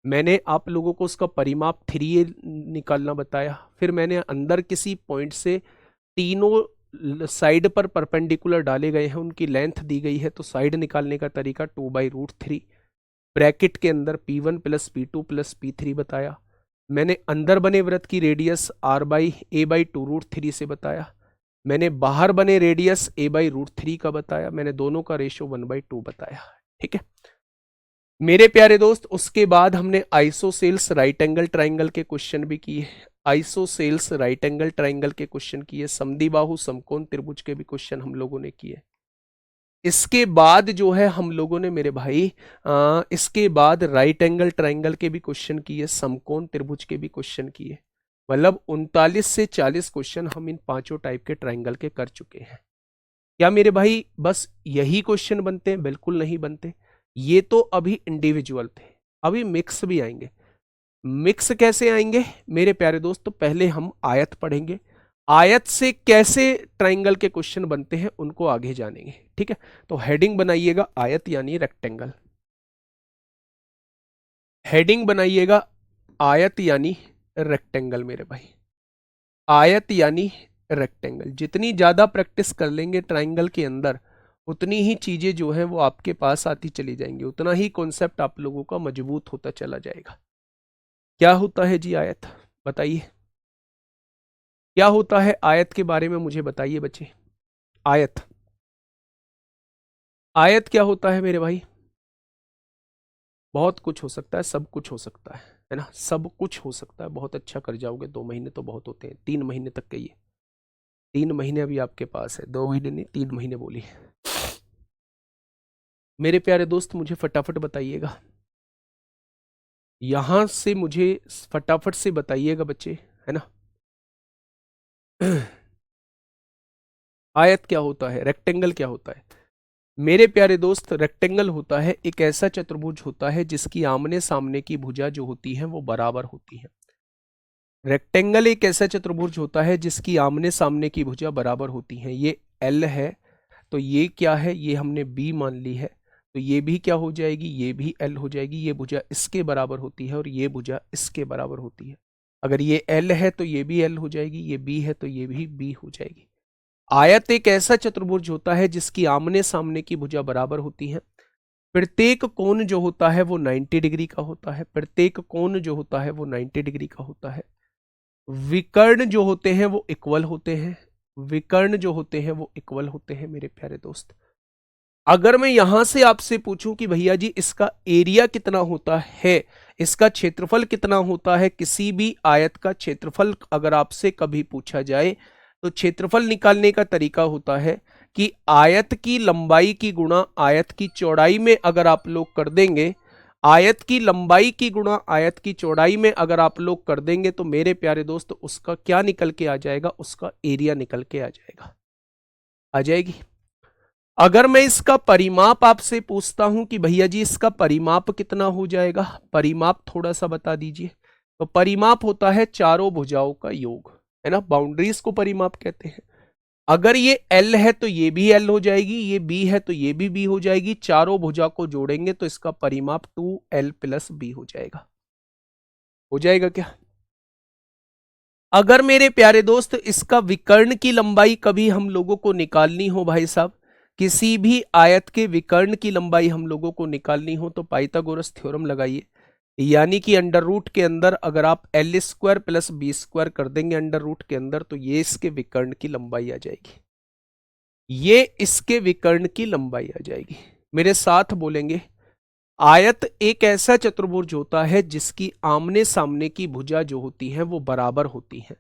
मैंने आप लोगों को उसका परिमाप 3a निकालना बताया। फिर मैंने अंदर किसी पॉइंट से तीनों साइड पर परपेंडिकुलर डाले गए हैं, उनकी लेंथ दी गई है, तो साइड निकालने का तरीका 2/√3। ब्रैकेट के अंदर P1 plus P2 plus P3 बताया। मैंने अंदर बने वृत्त की रेडियस R/a/2√3 से बताया। मैंने बाहर बने रेडियस a/√3 का बताया। मैंने दोनों का रेशो 1/2 बताया। ठीक है मेरे प्यारे दोस्त, उसके बाद हमने आइसोसेल्स राइट एंगल ट्राइंगल के क्वेश्चन भी किए। आइसोसेल्स राइट एंगल ट्राइंगल के क्वेश्चन किए, समद्विबाहु समकोण त्रिभुज के भी क्वेश्चन हम लोगों ने किए। इसके बाद जो है हम लोगों ने मेरे भाई इसके बाद राइट एंगल ट्राइंगल के भी क्वेश्चन किए, समकोण त्रिभुज के भी क्वेश्चन किए। मतलब 39 से 40 क्वेश्चन हम इन पांचों टाइप के ट्राइंगल के कर चुके हैं। क्या मेरे भाई बस यही क्वेश्चन बनते हैं? बिल्कुल नहीं बनते। ये तो अभी इंडिविजुअल थे, अभी मिक्स भी आएंगे। मिक्स कैसे आएंगे मेरे प्यारे दोस्त? तो पहले हम आयत पढ़ेंगे, आयत से कैसे ट्राइंगल के क्वेश्चन बनते हैं उनको आगे जानेंगे। ठीक है, तो हेडिंग बनाइएगा आयत यानी रेक्टेंगल। हेडिंग बनाइएगा आयत यानी रेक्टेंगल मेरे भाई, आयत यानी रेक्टेंगल। जितनी ज्यादा प्रैक्टिस कर लेंगे ट्राइंगल के अंदर, उतनी ही चीजें जो है वो आपके पास आती चली जाएंगी, उतना ही कॉन्सेप्ट आप लोगों का मजबूत होता चला जाएगा। क्या होता है जी आयत? बताइए क्या होता है आयत के बारे में मुझे बताइए बच्चे। आयत, आयत क्या होता है मेरे भाई? बहुत कुछ हो सकता है, सब कुछ हो सकता है ना? सब कुछ हो सकता है। बहुत अच्छा कर जाओगे, 2 महीने तो बहुत होते हैं, 3 महीने तक कहिए। 3 महीने अभी आपके पास है, 2 महीने नहीं 3 महीने बोलिए। मेरे प्यारे दोस्त मुझे फटाफट बताइएगा, यहां से मुझे फटाफट से बताइएगा बच्चे, है ना। आयत क्या होता है, रेक्टेंगल क्या होता है? मेरे प्यारे दोस्त रेक्टेंगल होता है एक ऐसा चतुर्भुज होता है जिसकी आमने सामने की भुजा जो होती है वो बराबर होती है। रेक्टेंगल एक ऐसा चतुर्भुज होता है जिसकी आमने सामने की भुजा बराबर होती है। ये L है, तो ये क्या है, ये हमने B मान ली है, तो ये भी क्या हो जाएगी, ये भी L हो जाएगी। ये भुजा इसके बराबर होती है और ये भुजा इसके बराबर होती है। अगर ये L है तो ये भी L हो जाएगी, ये B है तो ये भी B हो जाएगी। आयत एक ऐसा चतुर्भुज होता है जिसकी आमने सामने की भुजा बराबर होती है। प्रत्येक कोण जो होता है वो 90 डिग्री का होता है, प्रत्येक कोण जो होता है वो 90 डिग्री का होता है। विकर्ण जो होते हैं वो इक्वल होते हैं, विकर्ण जो होते हैं वो इक्वल होते हैं मेरे प्यारे दोस्त। अगर मैं यहां से आपसे पूछूं कि भैया जी इसका एरिया कितना होता है, इसका क्षेत्रफल कितना होता है, किसी भी आयत का क्षेत्रफल अगर आपसे कभी पूछा जाए तो क्षेत्रफल निकालने का तरीका होता है कि आयत की लंबाई की गुणा आयत की चौड़ाई में अगर आप लोग कर देंगे, आयत की लंबाई की गुणा आयत की चौड़ाई में अगर आप लोग कर देंगे तो मेरे प्यारे दोस्त उसका क्या निकल के आ जाएगा, उसका एरिया निकल के आ जाएगा, आ जाएगी। अगर मैं इसका परिमाप आपसे पूछता हूं कि भैया जी इसका परिमाप कितना हो जाएगा, परिमाप थोड़ा सा बता दीजिए। तो परिमाप होता है चारों भुजाओं का योग, है ना, बाउंड्रीज को परिमाप कहते हैं। अगर ये L है तो ये भी L हो जाएगी, ये B है तो ये भी B हो जाएगी। चारों भुजा को जोड़ेंगे तो इसका परिमाप 2L प्लस B हो जाएगा। हो जाएगा क्या? अगर मेरे प्यारे दोस्त इसका विकर्ण की लंबाई कभी हम लोगों को निकालनी हो, भाई साहब किसी भी आयत के विकर्ण की लंबाई हम लोगों को निकालनी हो तो पाइथागोरस थ्योरम लगाइए, यानी कि अंडर रूट के अंदर अगर आप L² प्लस B² कर देंगे अंडर रूट के अंदर तो ये इसके विकर्ण की लंबाई आ जाएगी, ये इसके विकर्ण की लंबाई आ जाएगी। मेरे साथ बोलेंगे आयत एक ऐसा चतुर्भुज होता है जिसकी आमने सामने की भुजा जो होती है वो बराबर होती है।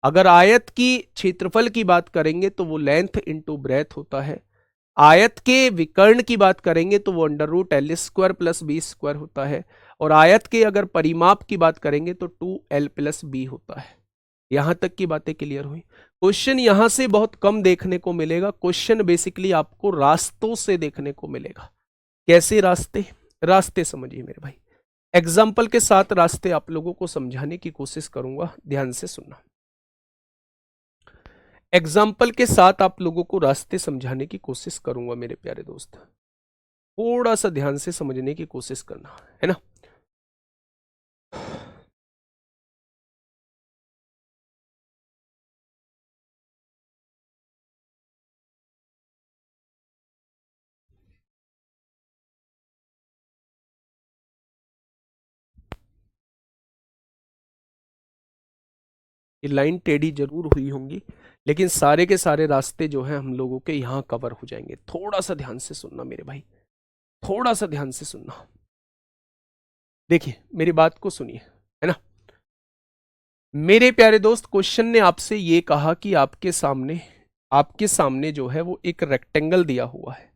अगर आयत की क्षेत्रफल की बात करेंगे तो वो लेंथ इंटू ब्रेथ होता है। आयत के विकर्ण की बात करेंगे तो वो under root L square plus B square होता है। और आयत के अगर परिमाप की बात करेंगे तो 2l प्लस बी होता है। यहां तक की बातें क्लियर हुई। क्वेश्चन यहां से बहुत कम देखने को मिलेगा। क्वेश्चन बेसिकली आपको रास्तों से देखने को मिलेगा। कैसे रास्ते? रास्ते समझिए मेरे भाई, एग्जाम्पल के साथ रास्ते आप लोगों को समझाने की कोशिश करूंगा, ध्यान से सुनना। एग्जाम्पल के साथ आप लोगों को रास्ते समझाने की कोशिश करूंगा मेरे प्यारे दोस्त, थोड़ा सा ध्यान से समझने की कोशिश करना है ना। ये लाइन टेढ़ी जरूर हुई होंगी, लेकिन सारे के सारे रास्ते जो हैं हम लोगों के यहां कवर हो जाएंगे। थोड़ा सा ध्यान से सुनना मेरे भाई, थोड़ा सा ध्यान से सुनना। देखिए मेरी बात को सुनिए, है ना मेरे प्यारे दोस्त। क्वेश्चन ने आपसे ये कहा कि आपके सामने जो है वो एक रेक्टेंगल दिया हुआ है।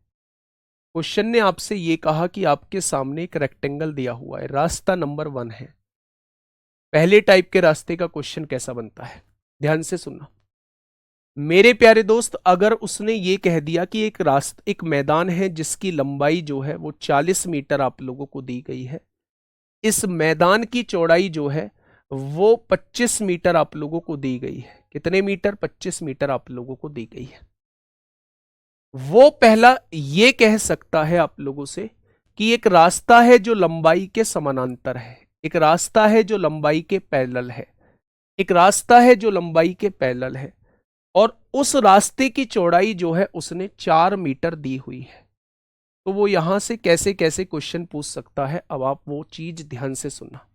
क्वेश्चन ने आपसे ये कहा कि आपके सामने एक रेक्टेंगल दिया हुआ है, रास्ता नंबर 1 है। पहले टाइप के रास्ते का क्वेश्चन कैसा बनता है, ध्यान से सुनना मेरे प्यारे दोस्त। अगर उसने ये कह दिया कि एक मैदान है जिसकी लंबाई जो है वो 40 मीटर आप लोगों को दी गई है, इस मैदान की चौड़ाई जो है वो 25 मीटर आप लोगों को दी गई है। कितने मीटर? 25 मीटर आप लोगों को दी गई है। वो पहला ये कह सकता है आप लोगों से कि एक रास्ता है जो लंबाई के समानांतर है, एक रास्ता है जो लंबाई के पैरेलल है, एक रास्ता है जो लंबाई के पैरेलल है, और उस रास्ते की चौड़ाई जो है उसने 4 मीटर दी हुई है। तो वो यहां से कैसे कैसे क्वेश्चन पूछ सकता है, अब आप वो चीज ध्यान से सुनना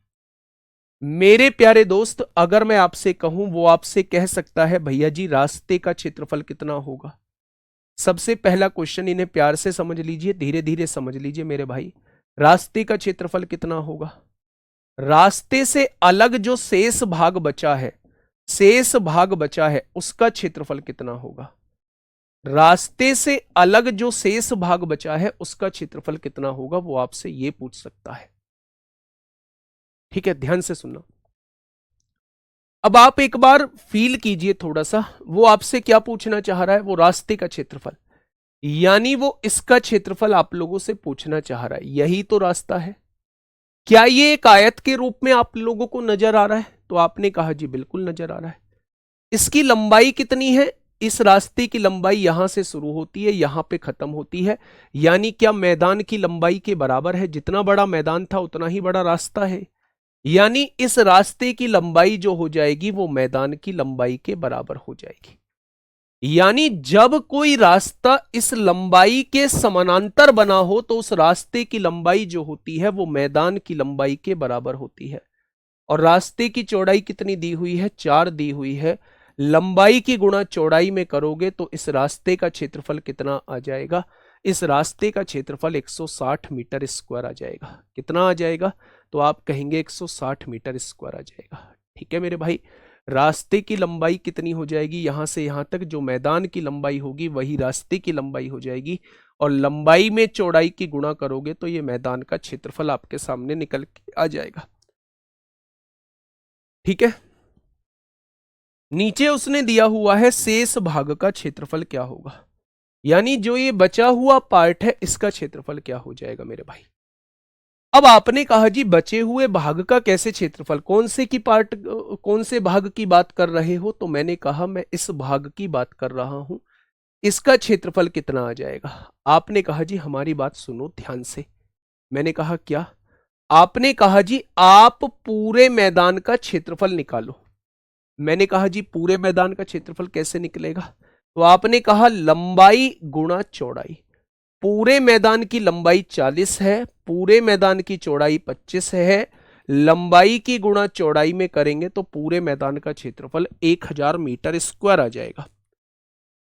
मेरे प्यारे दोस्त। अगर मैं आपसे कहूं, वो आपसे कह सकता है भैया जी रास्ते का क्षेत्रफल कितना होगा। सबसे पहला क्वेश्चन, इन्हें प्यार से समझ लीजिए, धीरे धीरे समझ लीजिए मेरे भाई। रास्ते का क्षेत्रफल कितना होगा? रास्ते से अलग जो शेष भाग बचा है, शेष भाग बचा है उसका क्षेत्रफल कितना होगा? रास्ते से अलग जो शेष भाग बचा है उसका क्षेत्रफल कितना होगा, वो आपसे ये पूछ सकता है। ठीक है, ध्यान से सुनना। अब आप एक बार फील कीजिए थोड़ा सा, वो आपसे क्या पूछना चाह रहा है, वो रास्ते का क्षेत्रफल, यानी वो इसका क्षेत्रफल आप लोगों से पूछना चाह रहा है। यही तो रास्ता है। क्या ये एक आयत के रूप में आप लोगों को नजर आ रहा है? तो आपने कहा जी बिल्कुल नजर आ रहा है। इसकी लंबाई कितनी है? इस रास्ते की लंबाई यहां से शुरू होती है, यहां पे खत्म होती है, यानी क्या मैदान की लंबाई के बराबर है? जितना बड़ा मैदान था उतना ही बड़ा रास्ता है, यानी इस रास्ते की लंबाई जो हो जाएगी वो मैदान की लंबाई के बराबर हो जाएगी। यानी जब कोई रास्ता इस लंबाई के समानांतर बना हो तो उस रास्ते की लंबाई जो होती है वो मैदान की लंबाई के बराबर होती है। और रास्ते की चौड़ाई कितनी दी हुई है? 4 दी हुई है। लंबाई की गुणा चौड़ाई में करोगे तो इस रास्ते का क्षेत्रफल कितना आ जाएगा? इस रास्ते का क्षेत्रफल 160 मीटर स्क्वायर आ जाएगा। कितना आ जाएगा? तो आप कहेंगे 160 मीटर स्क्वायर आ जाएगा। ठीक है मेरे भाई, रास्ते की लंबाई कितनी हो जाएगी? यहां से यहां तक जो मैदान की लंबाई होगी वही रास्ते की लंबाई हो जाएगी, और लंबाई में चौड़ाई की गुणा करोगे तो ये मैदान का क्षेत्रफल आपके सामने निकल के आ जाएगा। ठीक है, नीचे उसने दिया हुआ है शेष भाग का क्षेत्रफल क्या होगा, यानी जो ये बचा हुआ पार्ट है इसका क्षेत्रफल क्या हो जाएगा मेरे भाई। अब आपने कहा जी बचे हुए भाग का कैसे क्षेत्रफल, कौन से भाग की बात कर रहे हो? तो मैंने कहा मैं इस भाग की बात कर रहा हूं, इसका क्षेत्रफल कितना आ जाएगा। आपने कहा जी हमारी बात सुनो ध्यान से। मैंने कहा क्या? आपने कहा जी आप पूरे मैदान का क्षेत्रफल निकालो। मैंने कहा जी पूरे मैदान का क्षेत्रफल कैसे निकलेगा? तो आपने कहा लंबाई गुणा चौड़ाई। पूरे मैदान की लंबाई 40 है, पूरे मैदान की चौड़ाई 25 है, लंबाई की गुणा चौड़ाई में करेंगे तो पूरे मैदान का क्षेत्रफल 1000 मीटर स्क्वायर आ जाएगा।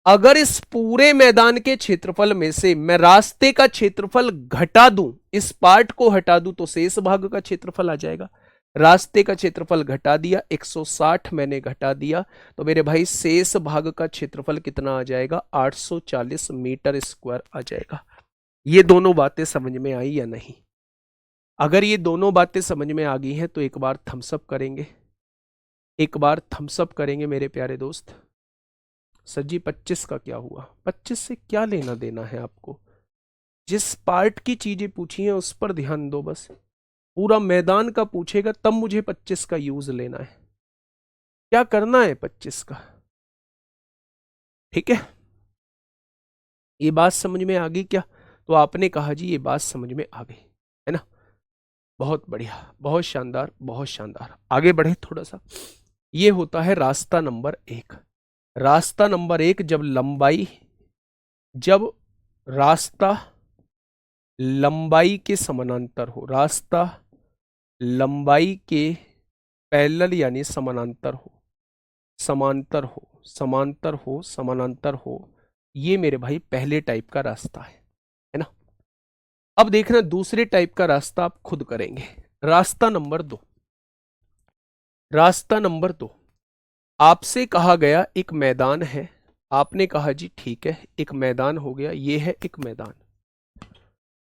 अगर इस पूरे मैदान के क्षेत्रफल में से मैं रास्ते का क्षेत्रफल घटा दूं, इस पार्ट को हटा दूं तो शेष भाग का क्षेत्रफल आ जाएगा। रास्ते का क्षेत्रफल घटा दिया, 160 मैंने घटा दिया, तो मेरे भाई शेष भाग का क्षेत्रफल कितना आ जाएगा, 840 मीटर स्क्वायर आ जाएगा। ये दोनों बातें समझ में आई या नहीं? अगर ये दोनों बातें समझ में आ गई हैं तो एक बार थम्सअप करेंगे, एक बार थम्सअप करेंगे मेरे प्यारे दोस्त। सर जी 25 का क्या हुआ? 25 से क्या लेना देना है आपको? जिस पार्ट की चीजें पूछी हैं उस पर ध्यान दो बस। पूरा मैदान का पूछेगा तब मुझे 25 का यूज लेना है। क्या करना है 25 का? ठीक है, ये बात समझ में आ गई क्या? तो आपने कहा जी ये बात समझ में आ गई, है ना? बहुत बढ़िया, बहुत शानदार, बहुत शानदार। आगे बढ़े थोड़ा सा। ये होता है रास्ता नंबर 1। रास्ता नंबर 1, जब रास्ता लंबाई के समानांतर हो, रास्ता लंबाई के पैरेलल यानी समानांतर हो, समांतर हो, समांतर हो, समानांतर हो, ये मेरे भाई पहले टाइप का रास्ता है ना? अब देखना दूसरे टाइप का रास्ता आप खुद करेंगे। रास्ता नंबर 2, रास्ता नंबर 2, आपसे कहा गया एक मैदान है, आपने कहा जी ठीक है एक मैदान हो गया, ये है एक मैदान।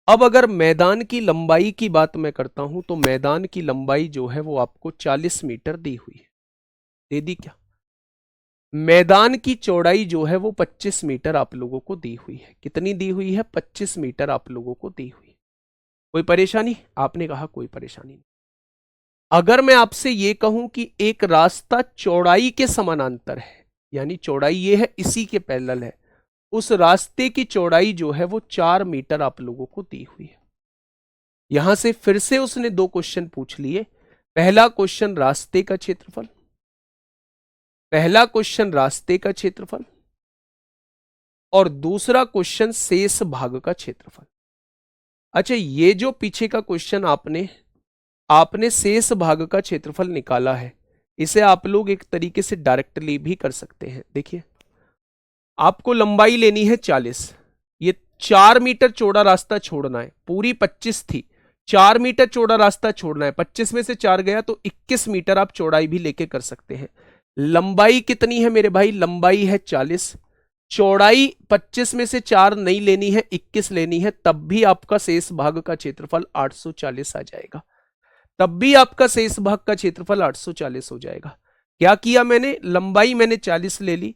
अब अगर मैदान की लंबाई की बात मैं करता हूं तो मैदान की लंबाई जो है वो आपको 40 मीटर दी हुई है, दे दी क्या? मैदान की चौड़ाई जो है वो 25 मीटर आप लोगों को दी हुई है। कितनी दी हुई है? 25 मीटर आप लोगों को दी हुई है। कोई परेशानी? आपने कहा कोई परेशानी नहीं। अगर मैं आपसे ये कहूं कि एक रास्ता चौड़ाई के समानांतर है, यानी चौड़ाई ये है इसी के पैरेलल है, उस रास्ते की चौड़ाई जो है वो 4 मीटर आप लोगों को दी हुई है। यहां से फिर से उसने 2 क्वेश्चन पूछ लिए। पहला क्वेश्चन रास्ते का क्षेत्रफल, पहला क्वेश्चन रास्ते का क्षेत्रफल, और दूसरा क्वेश्चन शेष भाग का क्षेत्रफल। अच्छा, ये जो पीछे का क्वेश्चन आपने शेष भाग का क्षेत्रफल निकाला है, इसे आप लोग एक तरीके से डायरेक्टली भी कर सकते हैं। देखिए, आपको लंबाई लेनी है 40, ये 4 मीटर चौड़ा रास्ता छोड़ना है, पूरी 25 थी, 4 मीटर चौड़ा रास्ता छोड़ना है, 25 में से 4 गया तो 21 मीटर आप चौड़ाई भी लेके कर सकते हैं। लंबाई कितनी है मेरे भाई? लंबाई है 40, चौड़ाई 25 में से 4 नहीं लेनी है, 21 लेनी है, तब भी आपका शेष भाग का क्षेत्रफल 840 आ जाएगा। तब भी आपका शेष भाग का क्षेत्रफल 840 हो जाएगा। क्या किया मैंने? लंबाई मैंने 40 ले ली,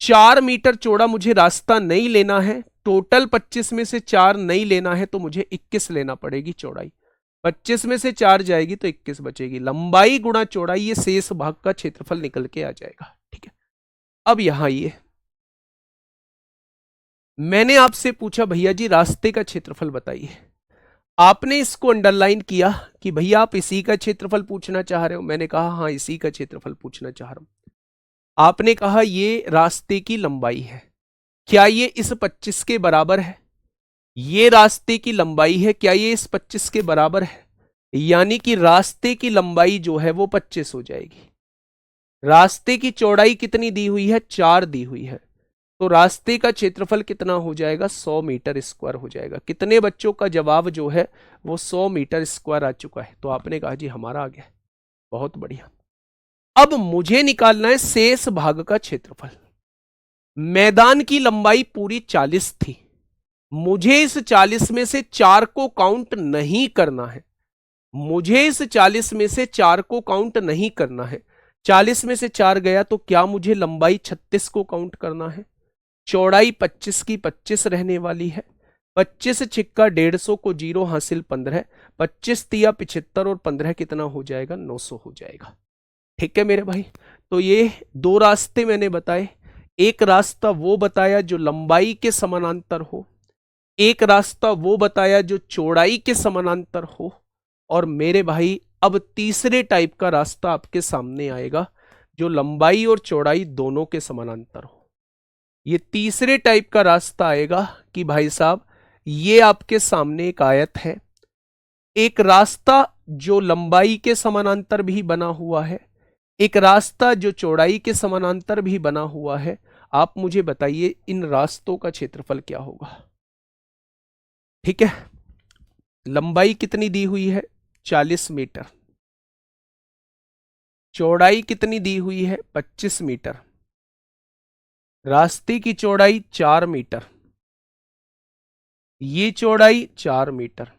4 मीटर चौड़ा मुझे रास्ता नहीं लेना है, टोटल 25 में से 4 नहीं लेना है, तो मुझे 21 लेना पड़ेगी चौड़ाई। 25 में से 4 जाएगी तो 21 बचेगी। लंबाई गुणा चौड़ाई, ये शेष भाग का क्षेत्रफल निकल के आ जाएगा। ठीक है, अब यहां ये मैंने आपसे पूछा भैया जी रास्ते का क्षेत्रफल बताइए, आपने इसको अंडरलाइन किया कि भैया आप इसी का क्षेत्रफल पूछना चाह रहे हो। मैंने कहा हाँ इसी का क्षेत्रफल पूछना चाह रहा हूं। आपने कहा ये रास्ते की लंबाई है, क्या ये इस 25 के बराबर है? ये रास्ते की लंबाई है, क्या ये इस 25 के बराबर है? यानी कि रास्ते की लंबाई जो है वो 25 हो जाएगी। रास्ते की चौड़ाई कितनी दी हुई है? 4 दी हुई है, तो रास्ते का क्षेत्रफल कितना हो जाएगा? 100 मीटर स्क्वायर हो जाएगा। कितने बच्चों का जवाब जो है वो 100 मीटर स्क्वायर आ चुका है? तो आपने कहा जी हमारा आ गया, बहुत बढ़िया। अब मुझे निकालना है शेष भाग का क्षेत्रफल। मैदान की लंबाई पूरी 40 थी, मुझे इस 40 में से 4 को काउंट नहीं करना है, मुझे इस 40 में से 4 को काउंट नहीं करना है। 40 में से 4 गया तो क्या मुझे लंबाई 36 को काउंट करना है? चौड़ाई 25 की 25 रहने वाली है, 25 छिक्का 150 को 0 हासिल 15, 25 तिया 75 और 15 कितना हो जाएगा? 900 हो जाएगा। ठीक है मेरे भाई, तो ये 2 रास्ते मैंने बताए। एक रास्ता वो बताया जो लंबाई के समानांतर हो, एक रास्ता वो बताया जो चौड़ाई के समानांतर हो, और मेरे भाई अब तीसरे टाइप का रास्ता आपके सामने आएगा जो लंबाई और चौड़ाई दोनों के समानांतर हो। ये तीसरे टाइप का रास्ता आएगा कि भाई साहब ये आपके सामने एक आयत है, एक रास्ता जो लंबाई के समानांतर भी बना हुआ है, एक रास्ता जो चौड़ाई के समानांतर भी बना हुआ है। आप मुझे बताइए इन रास्तों का क्षेत्रफल क्या होगा? ठीक है, लंबाई कितनी दी हुई है 40 मीटर, चौड़ाई कितनी दी हुई है 25 मीटर, रास्ते की चौड़ाई 4 मीटर, ये चौड़ाई 4 मीटर।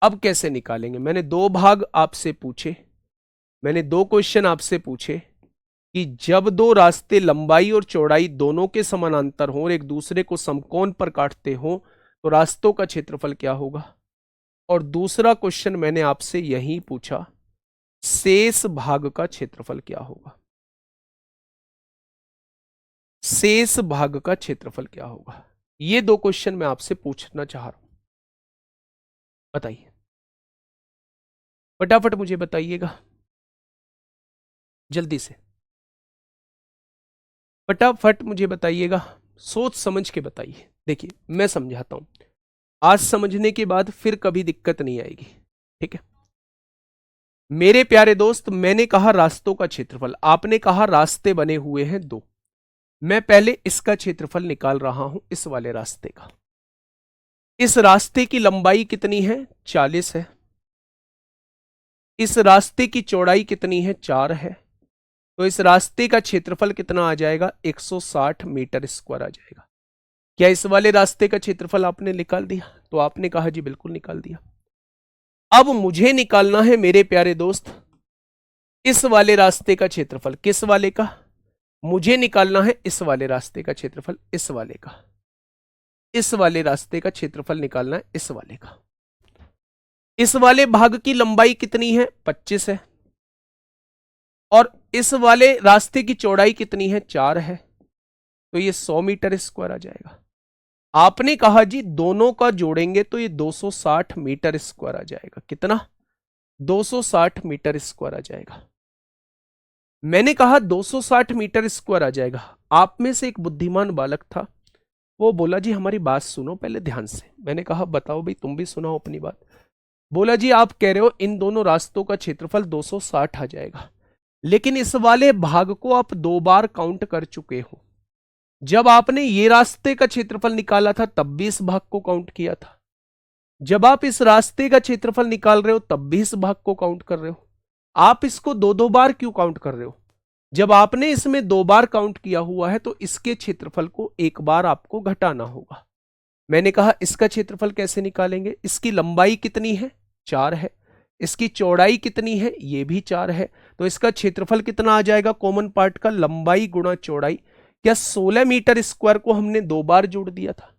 अब कैसे निकालेंगे? मैंने दो भाग आपसे पूछे, मैंने दो क्वेश्चन आपसे पूछे कि जब दो रास्ते लंबाई और चौड़ाई दोनों के समानांतर हों और एक दूसरे को समकोण पर काटते हों तो रास्तों का क्षेत्रफल क्या होगा। और दूसरा क्वेश्चन मैंने आपसे यही पूछा, शेष भाग का क्षेत्रफल क्या होगा, शेष भाग का क्षेत्रफल क्या होगा। ये दो क्वेश्चन मैं आपसे पूछना चाह रहा हूं, बताइए, फटाफट मुझे बताइएगा, जल्दी से फटाफट मुझे बताइएगा, सोच समझ के बताइए। देखिए मैं समझाता हूं, आज समझने के बाद फिर कभी दिक्कत नहीं आएगी, ठीक है। मेरे प्यारे दोस्त, मैंने कहा रास्तों का क्षेत्रफल, आपने कहा रास्ते बने हुए हैं दो, मैं पहले इसका क्षेत्रफल निकाल रहा हूं, इस वाले रास्ते का। इस रास्ते की लंबाई कितनी है 40 है, इस रास्ते की चौड़ाई कितनी है 4 है, तो इस रास्ते का क्षेत्रफल कितना आ जाएगा 160 मीटर स्क्वायर आ जाएगा। क्या इस वाले रास्ते का क्षेत्रफल आपने निकाल दिया? तो आपने कहा जी बिल्कुल निकाल दिया। अब मुझे निकालना है मेरे प्यारे दोस्त इस वाले रास्ते का क्षेत्रफल। किस वाले का? मुझे निकालना है इस वाले रास्ते का क्षेत्रफल, इस वाले का, इस वाले रास्ते का क्षेत्रफल निकालना है इस वाले का। इस वाले भाग की लंबाई कितनी है 25 है, और इस वाले रास्ते की चौड़ाई कितनी है 4 है, तो ये 100 मीटर स्क्वायर आ जाएगा। आपने कहा जी दोनों का जोड़ेंगे तो ये 260 मीटर स्क्वायर आ जाएगा। कितना? 260 मीटर स्क्वायर आ जाएगा। मैंने कहा 260 मीटर स्क्वायर आ जाएगा। आप में से एक बुद्धिमान बालक था, वो बोला जी हमारी बात सुनो पहले ध्यान से। मैंने कहा बताओ भाई, तुम भी सुनाओ अपनी बात। बोला जी आप कह रहे हो इन दोनों रास्तों का क्षेत्रफल 260 आ जाएगा, लेकिन इस वाले भाग को आप 2 बार काउंट कर चुके हो। जब आपने ये रास्ते का क्षेत्रफल निकाला था तब भी इस भाग को काउंट किया था, जब आप इस रास्ते का क्षेत्रफल निकाल रहे हो तब भी इस भाग को काउंट कर रहे हो। आप इसको 2-2 बार क्यों काउंट कर रहे हो? जब आपने इसमें 2 बार काउंट किया हुआ है तो इसके क्षेत्रफल को 1 बार आपको घटाना होगा। मैंने कहा इसका क्षेत्रफल कैसे निकालेंगे? इसकी लंबाई कितनी है 4 है, इसकी चौड़ाई कितनी है ये भी 4 है, तो इसका क्षेत्रफल कितना आ जाएगा कॉमन पार्ट का? लंबाई गुणा चौड़ाई। क्या 16 मीटर स्क्वायर को हमने 2 बार जोड़ दिया था?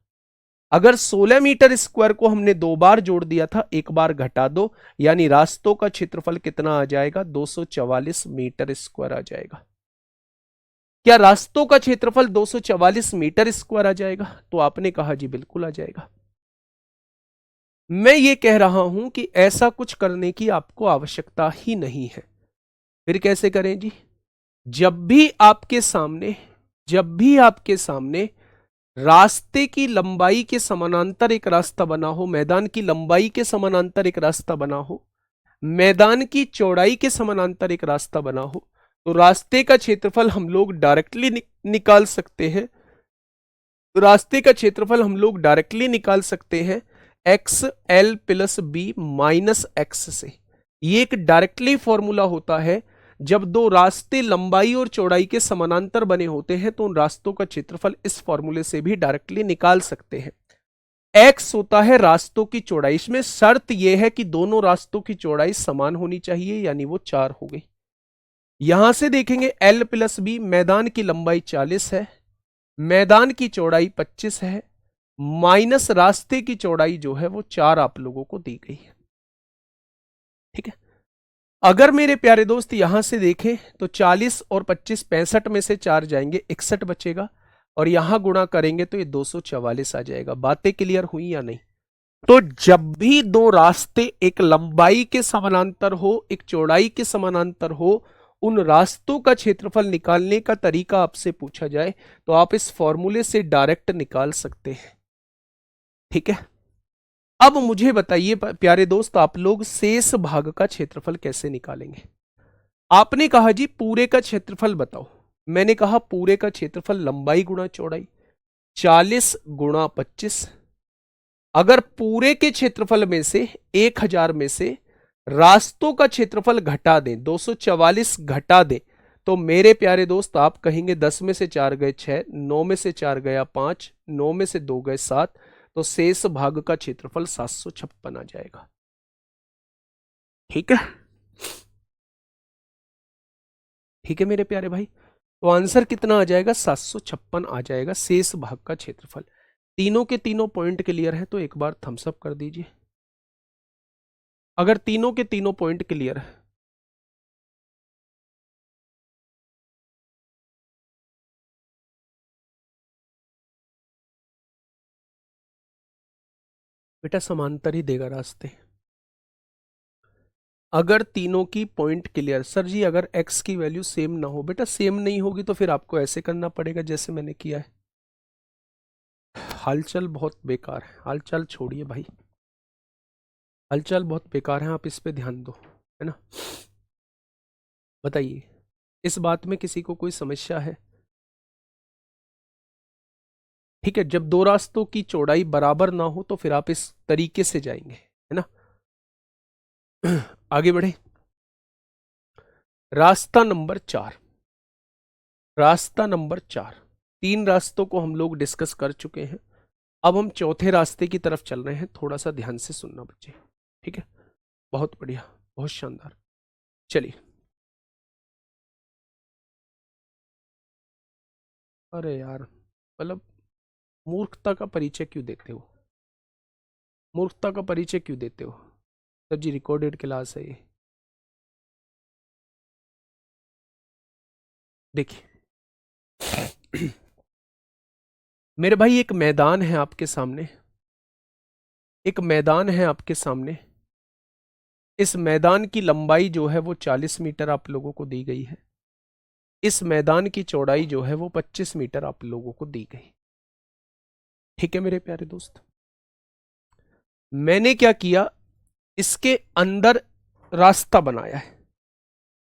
अगर 16 मीटर स्क्वायर को हमने 2 बार जोड़ दिया था, 1 बार घटा दो, यानी रास्तों का क्षेत्रफल कितना आ जाएगा 244 मीटर स्क्वायर आ जाएगा। क्या रास्तों का क्षेत्रफल 244 मीटर स्क्वायर आ जाएगा? तो आपने कहा जी बिल्कुल आ जाएगा। मैं ये कह रहा हूं कि ऐसा कुछ करने की आपको आवश्यकता ही नहीं है। फिर कैसे करें जी? जब भी आपके सामने रास्ते की लंबाई के समानांतर एक रास्ता बना हो, मैदान की लंबाई के समानांतर एक रास्ता बना हो, मैदान की चौड़ाई के समानांतर एक रास्ता बना हो, तो रास्ते का क्षेत्रफल हम लोग डायरेक्टली निकाल सकते हैं। रास्ते का क्षेत्रफल हम लोग डायरेक्टली निकाल सकते हैं X L plus B minus X से। ये एक डायरेक्टली फॉर्मूला होता है। जब दो रास्ते लंबाई और चौड़ाई के समानांतर बने होते हैं तो उन रास्तों का क्षेत्रफल इस फॉर्मूले से भी डायरेक्टली निकाल सकते हैं। एक्स होता है रास्तों की चौड़ाई, इसमें शर्त यह है कि दोनों रास्तों की चौड़ाई समान होनी चाहिए, यानी वो 4 हो गई। यहां से देखेंगे एल प्लस बी, मैदान की लंबाई 40 है, मैदान की चौड़ाई 25 है, माइनस रास्ते की चौड़ाई जो है वो 4 आप लोगों को दी गई है। ठीक है, अगर मेरे प्यारे दोस्त यहां से देखें तो 40 और 25 65 में से 4 जाएंगे, 61 बचेगा, और यहां गुणा करेंगे तो ये 244 आ जाएगा। बातें क्लियर हुई या नहीं? तो जब भी दो रास्ते एक लंबाई के समानांतर हो, एक चौड़ाई के समानांतर हो, उन रास्तों का क्षेत्रफल निकालने का तरीका आपसे पूछा जाए तो आप इस फॉर्मूले से डायरेक्ट निकाल सकते हैं। ठीक है, अब मुझे बताइए प्यारे दोस्त, आप लोग शेष भाग का क्षेत्रफल कैसे निकालेंगे? आपने कहा जी पूरे का क्षेत्रफल बताओ। मैंने कहा पूरे का क्षेत्रफल लंबाई गुणा चौड़ाई, 40 गुणा 25, अगर पूरे के क्षेत्रफल में से 1000 में से रास्तों का क्षेत्रफल घटा दें, 244 घटा दें, तो मेरे प्यारे दोस्त आप कहेंगे 10 में से 4 गए 6, 9 में से 4 गया 5, 9 में से 2 गए 7, तो शेष भाग का क्षेत्रफल 756 आ जाएगा। ठीक है, ठीक है मेरे प्यारे भाई। तो आंसर कितना आ जाएगा? 756 आ जाएगा शेष भाग का क्षेत्रफल। तीनों के तीनों पॉइंट क्लियर है तो एक बार थम्स अप कर दीजिए अगर तीनों के तीनों पॉइंट क्लियर है। बेटा समांतर ही देगा रास्ते। अगर तीनों की पॉइंट क्लियर, सर जी अगर x की वैल्यू सेम ना हो, बेटा सेम नहीं होगी तो फिर आपको ऐसे करना पड़ेगा जैसे मैंने किया है। हालचाल बहुत बेकार है, हालचाल छोड़िए भाई, हालचाल बहुत बेकार है, आप इस पे ध्यान दो, है ना। बताइए इस बात में किसी को कोई समस्या है? ठीक है, जब दो रास्तों की चौड़ाई बराबर ना हो तो फिर आप इस तरीके से जाएंगे, है ना। आगे बढ़े। रास्ता नंबर 4, रास्ता नंबर 4, 3 रास्तों को हम लोग डिस्कस कर चुके हैं। अब हम चौथे रास्ते की तरफ चल रहे हैं, थोड़ा सा ध्यान से सुनना बच्चे, ठीक है। बहुत बढ़िया, बहुत शानदार। चलिए, अरे यार मतलब मूर्खता का परिचय क्यों देते हो, मूर्खता का परिचय क्यों देते हो? सर जी रिकॉर्डेड क्लास है ये। देखिए मेरे भाई एक मैदान है आपके सामने, एक मैदान है आपके सामने। इस मैदान की लंबाई जो है वो 40 मीटर आप लोगों को दी गई है। इस मैदान की चौड़ाई जो है वो 25 मीटर आप लोगों को दी गई। ठीक है मेरे प्यारे दोस्त, मैंने क्या किया, इसके अंदर रास्ता बनाया है,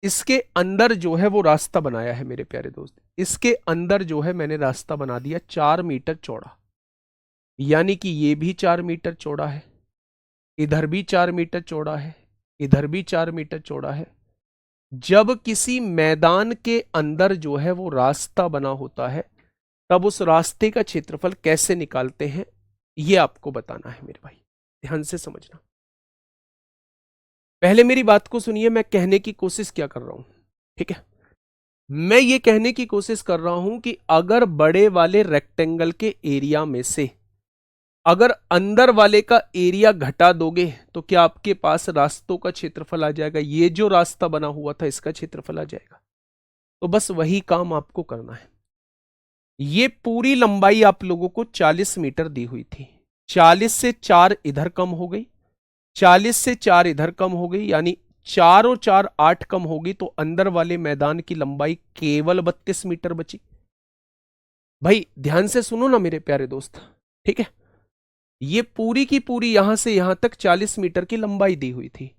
इसके अंदर जो है वो रास्ता बनाया है मेरे प्यारे दोस्त। इसके अंदर जो है मैंने रास्ता बना दिया 4 मीटर चौड़ा, यानी कि ये भी 4 मीटर चौड़ा है, इधर भी 4 मीटर चौड़ा है, इधर भी 4 मीटर चौड़ा है। जब किसी मैदान के अंदर जो है वो रास्ता बना होता है तब उस रास्ते का क्षेत्रफल कैसे निकालते हैं ये आपको बताना है मेरे भाई, ध्यान से समझना। पहले मेरी बात को सुनिए, मैं कहने की कोशिश क्या कर रहा हूं, ठीक है। मैं ये कहने की कोशिश कर रहा हूं कि अगर बड़े वाले रेक्टेंगल के एरिया में से अगर अंदर वाले का एरिया घटा दोगे तो क्या आपके पास रास्तों का क्षेत्रफल आ जाएगा? ये जो रास्ता बना हुआ था इसका क्षेत्रफल आ जाएगा। तो बस वही काम आपको करना है। ये पूरी लंबाई आप लोगों को 40 मीटर दी हुई थी, 40 से 4 इधर कम हो गई, 40 से 4 इधर कम हो गई, यानी 4 और 4 8 कम होगी, तो अंदर वाले मैदान की लंबाई केवल 32 मीटर बची। भाई ध्यान से सुनो ना मेरे प्यारे दोस्त, ठीक है। ये पूरी की पूरी यहां से यहां तक 40 मीटर की लंबाई दी हुई थी,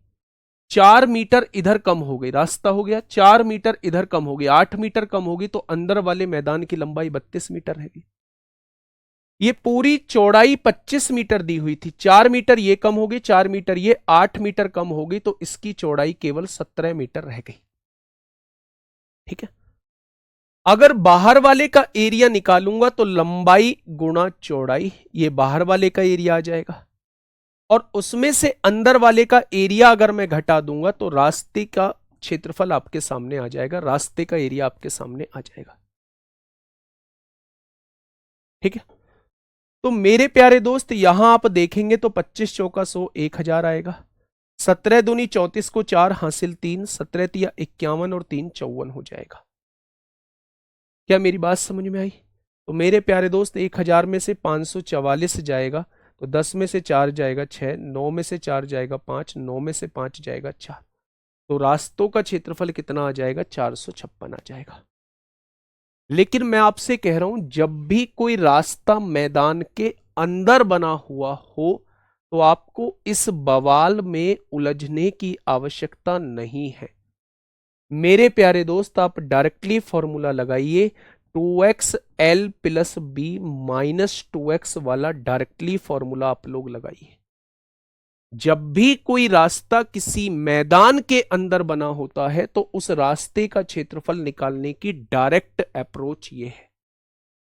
4 मीटर इधर कम हो गई, रास्ता हो गया, 4 मीटर इधर कम हो गई, 8 मीटर कम होगी, तो अंदर वाले मैदान की लंबाई 32 मीटर रहेगी। ये पूरी चौड़ाई 25 मीटर दी हुई थी, 4 मीटर ये कम होगी, 4 मीटर ये, 8 मीटर कम होगी, तो इसकी चौड़ाई केवल 17 मीटर रह गई। ठीक है, अगर बाहर वाले का एरिया निकालूंगा तो लंबाई गुणा चौड़ाई, ये बाहर वाले का एरिया आ जाएगा, और उसमें से अंदर वाले का एरिया अगर मैं घटा दूंगा तो रास्ते का क्षेत्रफल आपके सामने आ जाएगा, रास्ते का एरिया आपके सामने आ जाएगा। ठीक है, तो मेरे प्यारे दोस्त यहां आप देखेंगे तो 25 चौका 100, 1000 आएगा, 17 दूनी 34 को 4 हासिल 3, 17 तिया 51 और 3 54 हो जाएगा। क्या मेरी बात समझ में आई? तो मेरे प्यारे दोस्त 1000 में से 544 जाएगा, तो 10 में से 4 जाएगा 6, 9 में से 4 जाएगा 5, 9 में से 5 जाएगा 4, तो रास्तों का क्षेत्रफल कितना आ जाएगा? 456 आ जाएगा। लेकिन मैं आपसे कह रहा हूं जब भी कोई रास्ता मैदान के अंदर बना हुआ हो तो आपको इस बवाल में उलझने की आवश्यकता नहीं है। मेरे प्यारे दोस्त आप डायरेक्टली फॉर्मूला लगाइए, 2xl plus B minus 2x वाला डायरेक्टली फॉर्मूला आप लोग लगाइए। जब भी कोई रास्ता किसी मैदान के अंदर बना होता है तो उस रास्ते का क्षेत्रफल निकालने की डायरेक्ट अप्रोच ये है।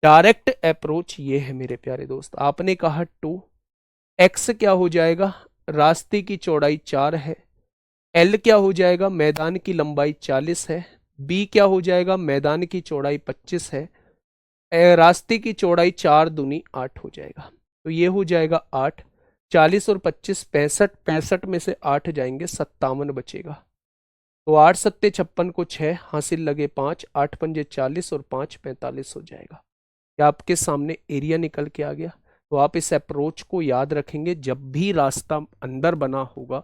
डायरेक्ट अप्रोच ये है मेरे प्यारे दोस्त। आपने कहा 2, x क्या हो जाएगा, रास्ते की चौड़ाई 4 है, l क्या हो जाएगा, मैदान की लंबाई 40 है, b क्या हो जाएगा, मैदान की चौड़ाई 25 है, रास्ते की चौड़ाई 4 दूनी 8 हो जाएगा। तो ये हो जाएगा 8, 40 और 25 65, 65 में से 8 जाएंगे 57 बचेगा। तो 8 सत्ते 56 को 6 हासिल लगे 5, 8 पंजे 40 और 5 45 हो जाएगा। क्या आपके सामने एरिया निकल के आ गया? तो आप इस अप्रोच को याद रखेंगे। जब भी रास्ता अंदर बना होगा,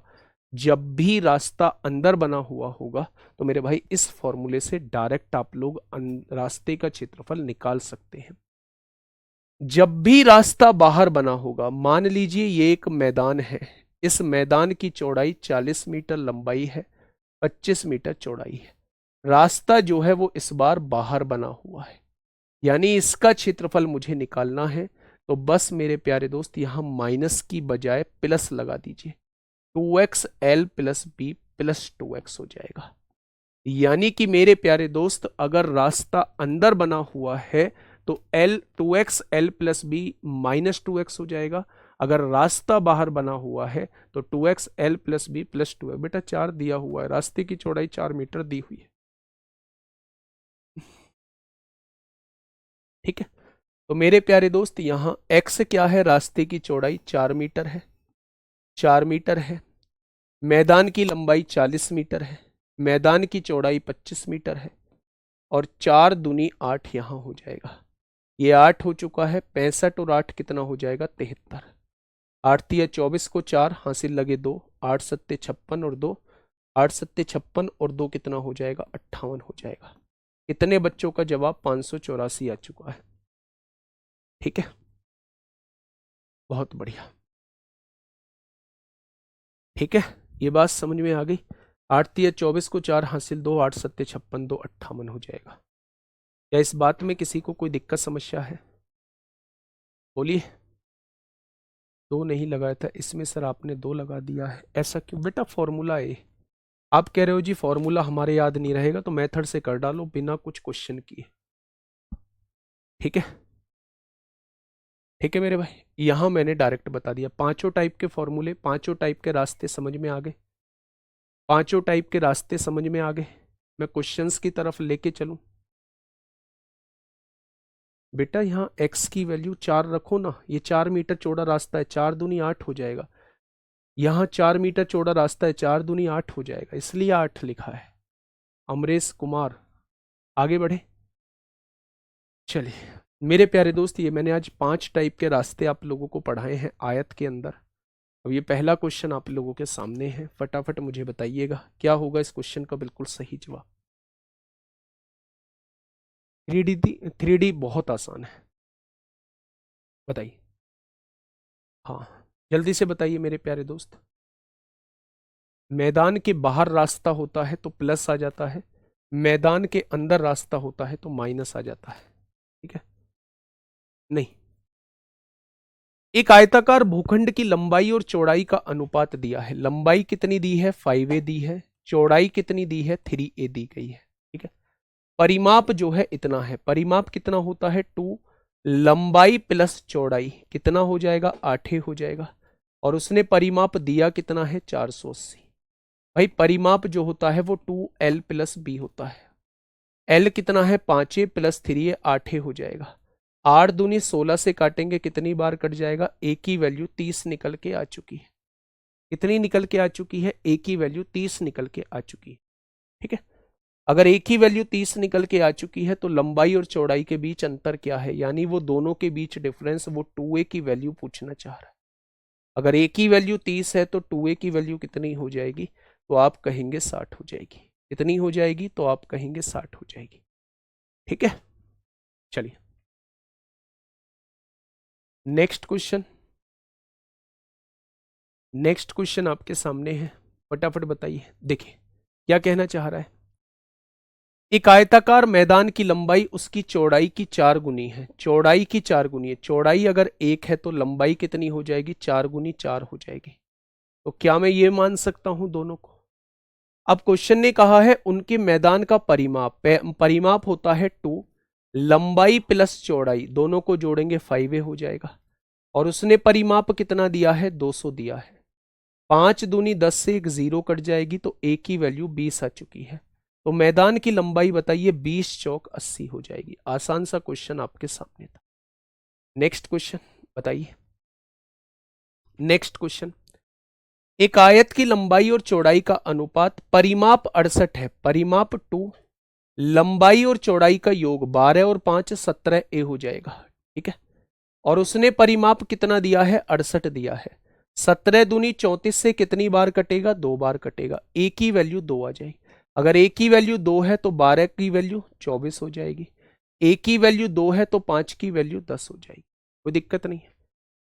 जब भी रास्ता अंदर बना हुआ होगा, तो मेरे भाई इस फॉर्मूले से डायरेक्ट आप लोग रास्ते का क्षेत्रफल निकाल सकते हैं। जब भी रास्ता बाहर बना होगा, मान लीजिए ये एक मैदान है, इस मैदान की चौड़ाई 40 मीटर लंबाई है, 25 मीटर चौड़ाई है, रास्ता जो है वो इस बार बाहर बना हुआ है, यानी इसका क्षेत्रफल मुझे निकालना है। तो बस मेरे प्यारे दोस्त यहां माइनस की बजाय प्लस लगा दीजिए, 2xl plus B plus 2x हो जाएगा। यानी कि मेरे प्यारे दोस्त अगर रास्ता अंदर बना हुआ है तो l 2xl plus B minus 2x हो जाएगा। अगर रास्ता बाहर बना हुआ है तो 2xl plus B plus 2x। बेटा 4 दिया हुआ है, रास्ते की चौड़ाई 4 मीटर दी हुई है, ठीक है। तो मेरे प्यारे दोस्त यहां x क्या है, रास्ते की चौड़ाई 4 मीटर है, 4 मीटर है, मैदान की लंबाई 40 मीटर है, मैदान की चौड़ाई 25 मीटर है, और 4 दूनी 8 यहां हो जाएगा। ये 8 हो चुका है, 65 और 8 कितना हो जाएगा, 73। 8 तिया 24 को 4 हासिल लगे 2, 8 सत्ते 56 और 2, 8 सत्ते 56 और 2 कितना हो जाएगा, 58 हो जाएगा। कितने बच्चों का जवाब 584 आ चुका है, ठीक है, बहुत बढ़िया, ठीक है। ये बात समझ में आ गई। 8 तिया 24 को 4 हासिल 2, 8 सत्ते 56, 2 58 हो जाएगा। क्या इस बात में किसी को कोई दिक्कत समस्या है? बोलिए। 2 नहीं लगाया था इसमें सर, आपने 2 लगा दिया है, ऐसा क्यों? बेटा फॉर्मूला है, आप कह रहे हो जी फॉर्मूला हमारे याद नहीं रहेगा, तो मेथड से कर डालो बिना कुछ क्वेश्चन किए, ठीक है, ठीक है मेरे भाई। यहां मैंने डायरेक्ट बता दिया, पांचों टाइप के फॉर्मूले, पांचों टाइप के रास्ते समझ में आ गए, पांचों टाइप के रास्ते समझ में आ गए। मैं क्वेश्चंस की तरफ लेके चलूं। बेटा यहाँ x की वैल्यू 4 रखो ना, ये 4 मीटर चौड़ा रास्ता है, 4 दूनी 8 हो जाएगा। यहाँ 4 मीटर चौड़ा रास्ता है, 4 दूनी 8 हो जाएगा, इसलिए 8 लिखा है। अमरेश कुमार, आगे बढ़े। चलिए मेरे प्यारे दोस्त, ये मैंने आज 5 टाइप के रास्ते आप लोगों को पढ़ाए हैं आयत के अंदर। अब ये पहला क्वेश्चन आप लोगों के सामने है, फटाफट मुझे बताइएगा क्या होगा इस क्वेश्चन का बिल्कुल सही जवाब। 3D बहुत आसान है, बताइए। हाँ जल्दी से बताइए मेरे प्यारे दोस्त। मैदान के बाहर रास्ता होता है तो प्लस आ जाता है, मैदान के अंदर रास्ता होता है तो माइनस आ जाता है, ठीक है। नहीं, एक आयताकार भूखंड की लंबाई और चौड़ाई का अनुपात दिया है। लंबाई कितनी दी है, 5a दी है, चौड़ाई कितनी दी है, 3a दी गई है, ठीक है। परिमाप जो है इतना है, परिमाप कितना होता है, 2, लंबाई प्लस चौड़ाई कितना हो जाएगा, 8 हो जाएगा, और उसने परिमाप दिया कितना है, 480। भाई परिमाप जो होता है वो 2l प्लस बी होता है। l कितना है, 5a प्लस 3a 8 हो जाएगा। 8 दूनी 16 से काटेंगे कितनी बार कट जाएगा, a की वैल्यू 30 निकल के आ चुकी है। कितनी निकल के आ चुकी है, a की वैल्यू 30 निकल के आ चुकी है, ठीक है। अगर a की वैल्यू 30 निकल के आ चुकी है तो लंबाई और चौड़ाई के बीच अंतर क्या है, यानी वो दोनों के बीच डिफरेंस, वो 2a की वैल्यू पूछना चाह रहा है। अगर a की वैल्यू 30 है तो 2a की वैल्यू कितनी हो जाएगी, तो आप कहेंगे 60 हो जाएगी। कितनी हो जाएगी, तो आप कहेंगे 60 हो जाएगी, ठीक है। चलिए नेक्स्ट क्वेश्चन, नेक्स्ट क्वेश्चन आपके सामने है, फटाफट बताइए। देखिए क्या कहना चाह रहा है, एक आयताकार मैदान की लंबाई उसकी चौड़ाई की 4 गुनी है। चौड़ाई की 4 गुनी है। चौड़ाई अगर 1 है तो लंबाई कितनी हो जाएगी? 4 गुनी 4 हो जाएगी। तो क्या मैं ये मान सकता हूं दोनों को? अब क्वेश्चन ने कहा है उनके मैदान का परिमाप। परिमाप होता है 2, लंबाई प्लस चौड़ाई दोनों को जोड़ेंगे 5 हो जाएगा। और उसने परिमाप कितना दिया है? 200 दिया है। 5 दूनी 10 से एक 0 कट जाएगी तो ए की वैल्यू 20 आ चुकी है। तो मैदान की लंबाई बताइए 20 चौक 80 हो जाएगी। आसान सा क्वेश्चन आपके सामने था। नेक्स्ट क्वेश्चन बताइए। नेक्स्ट क्वेश्चन, एक आयत की लंबाई और चौड़ाई का अनुपात परिमाप 68 है। परिमाप 2, लंबाई और चौड़ाई का योग 12 और 5 17 ए हो जाएगा। ठीक है। और उसने परिमाप कितना दिया है? 68 दिया है। 17 दूनी 34 से कितनी बार कटेगा? 2 बार कटेगा। ए की वैल्यू 2 आ जाएगी। अगर ए की वैल्यू 2 है तो 12 की वैल्यू 24 हो जाएगी। ए की वैल्यू 2 है तो 5 की वैल्यू 10 हो जाएगी। कोई दिक्कत नहीं है।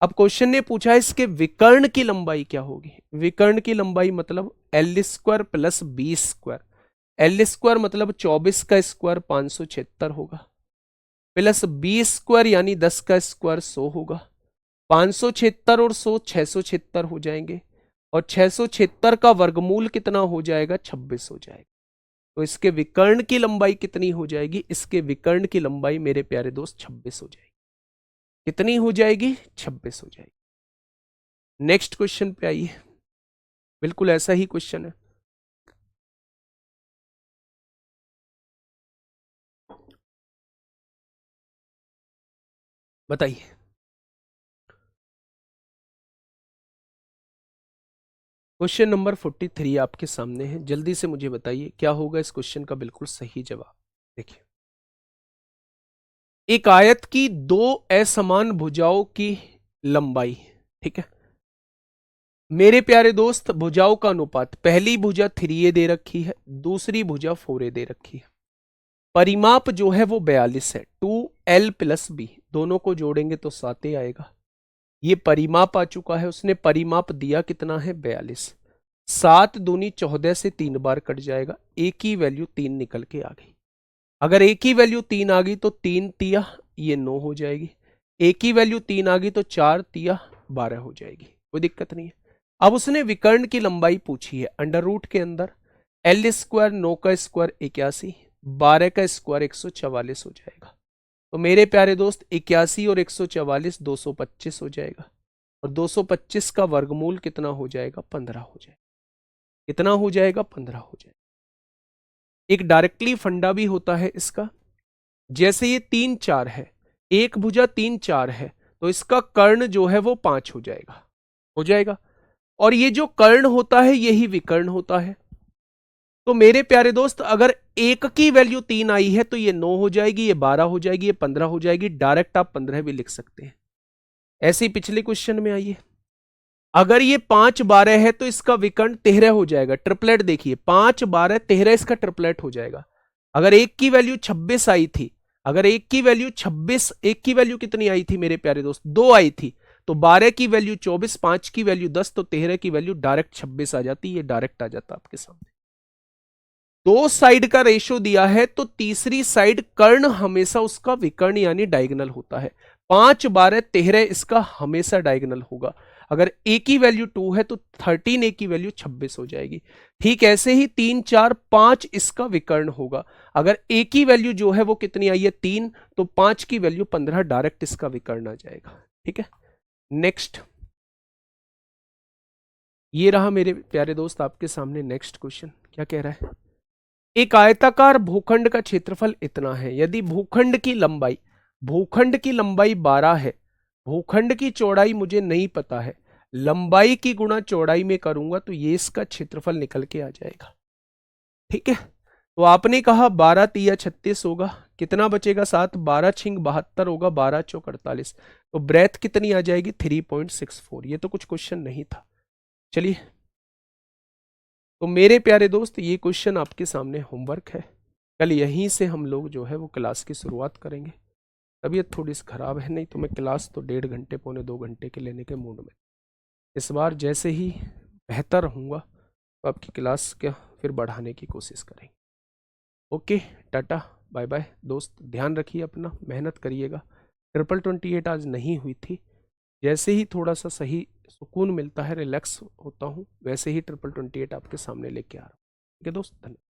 अब क्वेश्चन ने पूछा इसके विकर्ण की लंबाई क्या होगी? विकर्ण की लंबाई मतलब L square plus B square. L square मतलब 24 का स्क्वायर 576 होगा, प्लस बी स्क्वायर यानी 10 का स्क्वायर 100 होगा। 576 और 100 676 हो जाएंगे। और 676 का वर्गमूल कितना हो जाएगा? 26 हो जाएगा। तो इसके विकर्ण की लंबाई कितनी हो जाएगी? इसके विकर्ण की लंबाई मेरे प्यारे दोस्त 26 हो जाएगी। कितनी हो जाएगी? 26 हो जाएगी। नेक्स्ट क्वेश्चन पे आइए। बिल्कुल ऐसा ही क्वेश्चन है। बताइए। क्वेश्चन नंबर 43 आपके सामने है। जल्दी से मुझे बताइए क्या होगा इस क्वेश्चन का बिल्कुल सही जवाब। देखिए, एक आयत की दो असमान भुजाओं की लंबाई। ठीक है मेरे प्यारे दोस्त, भुजाओं का अनुपात, पहली भुजा 3a दे रखी है, दूसरी भुजा 4a दे रखी है। परिमाप जो है वो 42 है। 2l प्लस बी दोनों को जोड़ेंगे तो 7a आएगा। ये परिमाप आ चुका है। उसने परिमाप दिया कितना है? 42। 7 दूनी 14 से 3 बार कट जाएगा। ए की वैल्यू 3 निकल के आ गई। अगर ए की वैल्यू 3 आ गई तो 3 तिया ये 9 हो जाएगी। ए की वैल्यू 3 आ गई तो 4 तिया 12 हो जाएगी। कोई दिक्कत नहीं है। अब उसने विकर्ण की लंबाई पूछी है। अंडर रूट के अंदर एल स्क्वायर 9 का स्क्वायर 81, 12 का स्क्वायर 144 हो जाएगा। तो मेरे प्यारे दोस्त 81 और 144 225 हो जाएगा। और 225 का वर्गमूल कितना हो जाएगा? 15 हो जाएगा। कितना हो जाएगा? 15 हो जाएगा। एक डायरेक्टली फंडा भी होता है इसका। जैसे ये 3 4 है, एक भुजा 3 4 है, तो इसका कर्ण जो है वो 5 हो जाएगा। हो जाएगा। और ये जो कर्ण होता है यही विकर्ण होता है। तो मेरे प्यारे दोस्त अगर एक की वैल्यू 3 आई है तो ये 9 हो जाएगी, ये 12 हो जाएगी, ये 15 हो जाएगी। डायरेक्ट आप 15 भी लिख सकते हैं। ऐसे ही पिछले क्वेश्चन में आइए। अगर ये 5 12 है तो इसका विकर्ण 13 हो जाएगा। ट्रिपलेट देखिए, 5 12 13 इसका ट्रिपलेट हो जाएगा। अगर एक की वैल्यू 26 आई थी, अगर एक की वैल्यू 26, एक की वैल्यू कितनी आई थी मेरे प्यारे दोस्त? 2 आई थी। तो 12 की वैल्यू 24, 5 की वैल्यू 10, तो 13 की वैल्यू डायरेक्ट 26 आ जाती। ये डायरेक्ट आ जाता आपके सामने। दो साइड का रेशो दिया है तो तीसरी साइड कर्ण हमेशा उसका विकर्ण यानी डायगोनल होता है। 5 12 13 इसका हमेशा डायगोनल होगा। अगर ए की वैल्यू 2 है तो 13 ए की वैल्यू 26 हो जाएगी। ठीक ऐसे ही 3 4 5 इसका विकर्ण होगा। अगर ए की वैल्यू जो है वो कितनी आई है? 3, तो 5 की वैल्यू 15 डायरेक्ट इसका विकर्ण आ जाएगा। ठीक है। नेक्स्ट, ये रहा मेरे प्यारे दोस्त आपके सामने नेक्स्ट क्वेश्चन। क्या कह रहा है? एक आयताकार भूखंड का क्षेत्रफल इतना है। यदि भूखंड की लंबाई 12 है, भूखंड की चौड़ाई मुझे नहीं पता है, लंबाई की गुणा चौड़ाई में करूंगा तो ये इसका क्षेत्रफल निकल के आ जाएगा। ठीक है। तो आपने कहा 12 तिया 36 होगा, कितना बचेगा? 7, 12 छिंग 72 होगा, 12 चौक 48। तो ब्रेथ कितनी आ जाएगी? 3.64। ये तो कुछ क्वेश्चन नहीं था। चलिए, तो मेरे प्यारे दोस्त ये क्वेश्चन आपके सामने होमवर्क है। कल यहीं से हम लोग जो है वो क्लास की शुरुआत करेंगे। तबीयत थोड़ी सी खराब है, नहीं तो मैं क्लास तो 1.5 घंटे पौने 2 घंटे के लेने के मूड में। इस बार जैसे ही बेहतर होऊंगा तो आपकी क्लास क्या फिर बढ़ाने की कोशिश करेंगे। ओके, टाटा बाय बाय दोस्त, ध्यान रखिए अपना, मेहनत करिएगा। 28 आज नहीं हुई थी, जैसे ही थोड़ा सा सही सुकून मिलता है, रिलैक्स होता हूँ, वैसे ही 28 आपके सामने लेके आ रहा हूँ। ठीक है दोस्त, धन्यवाद।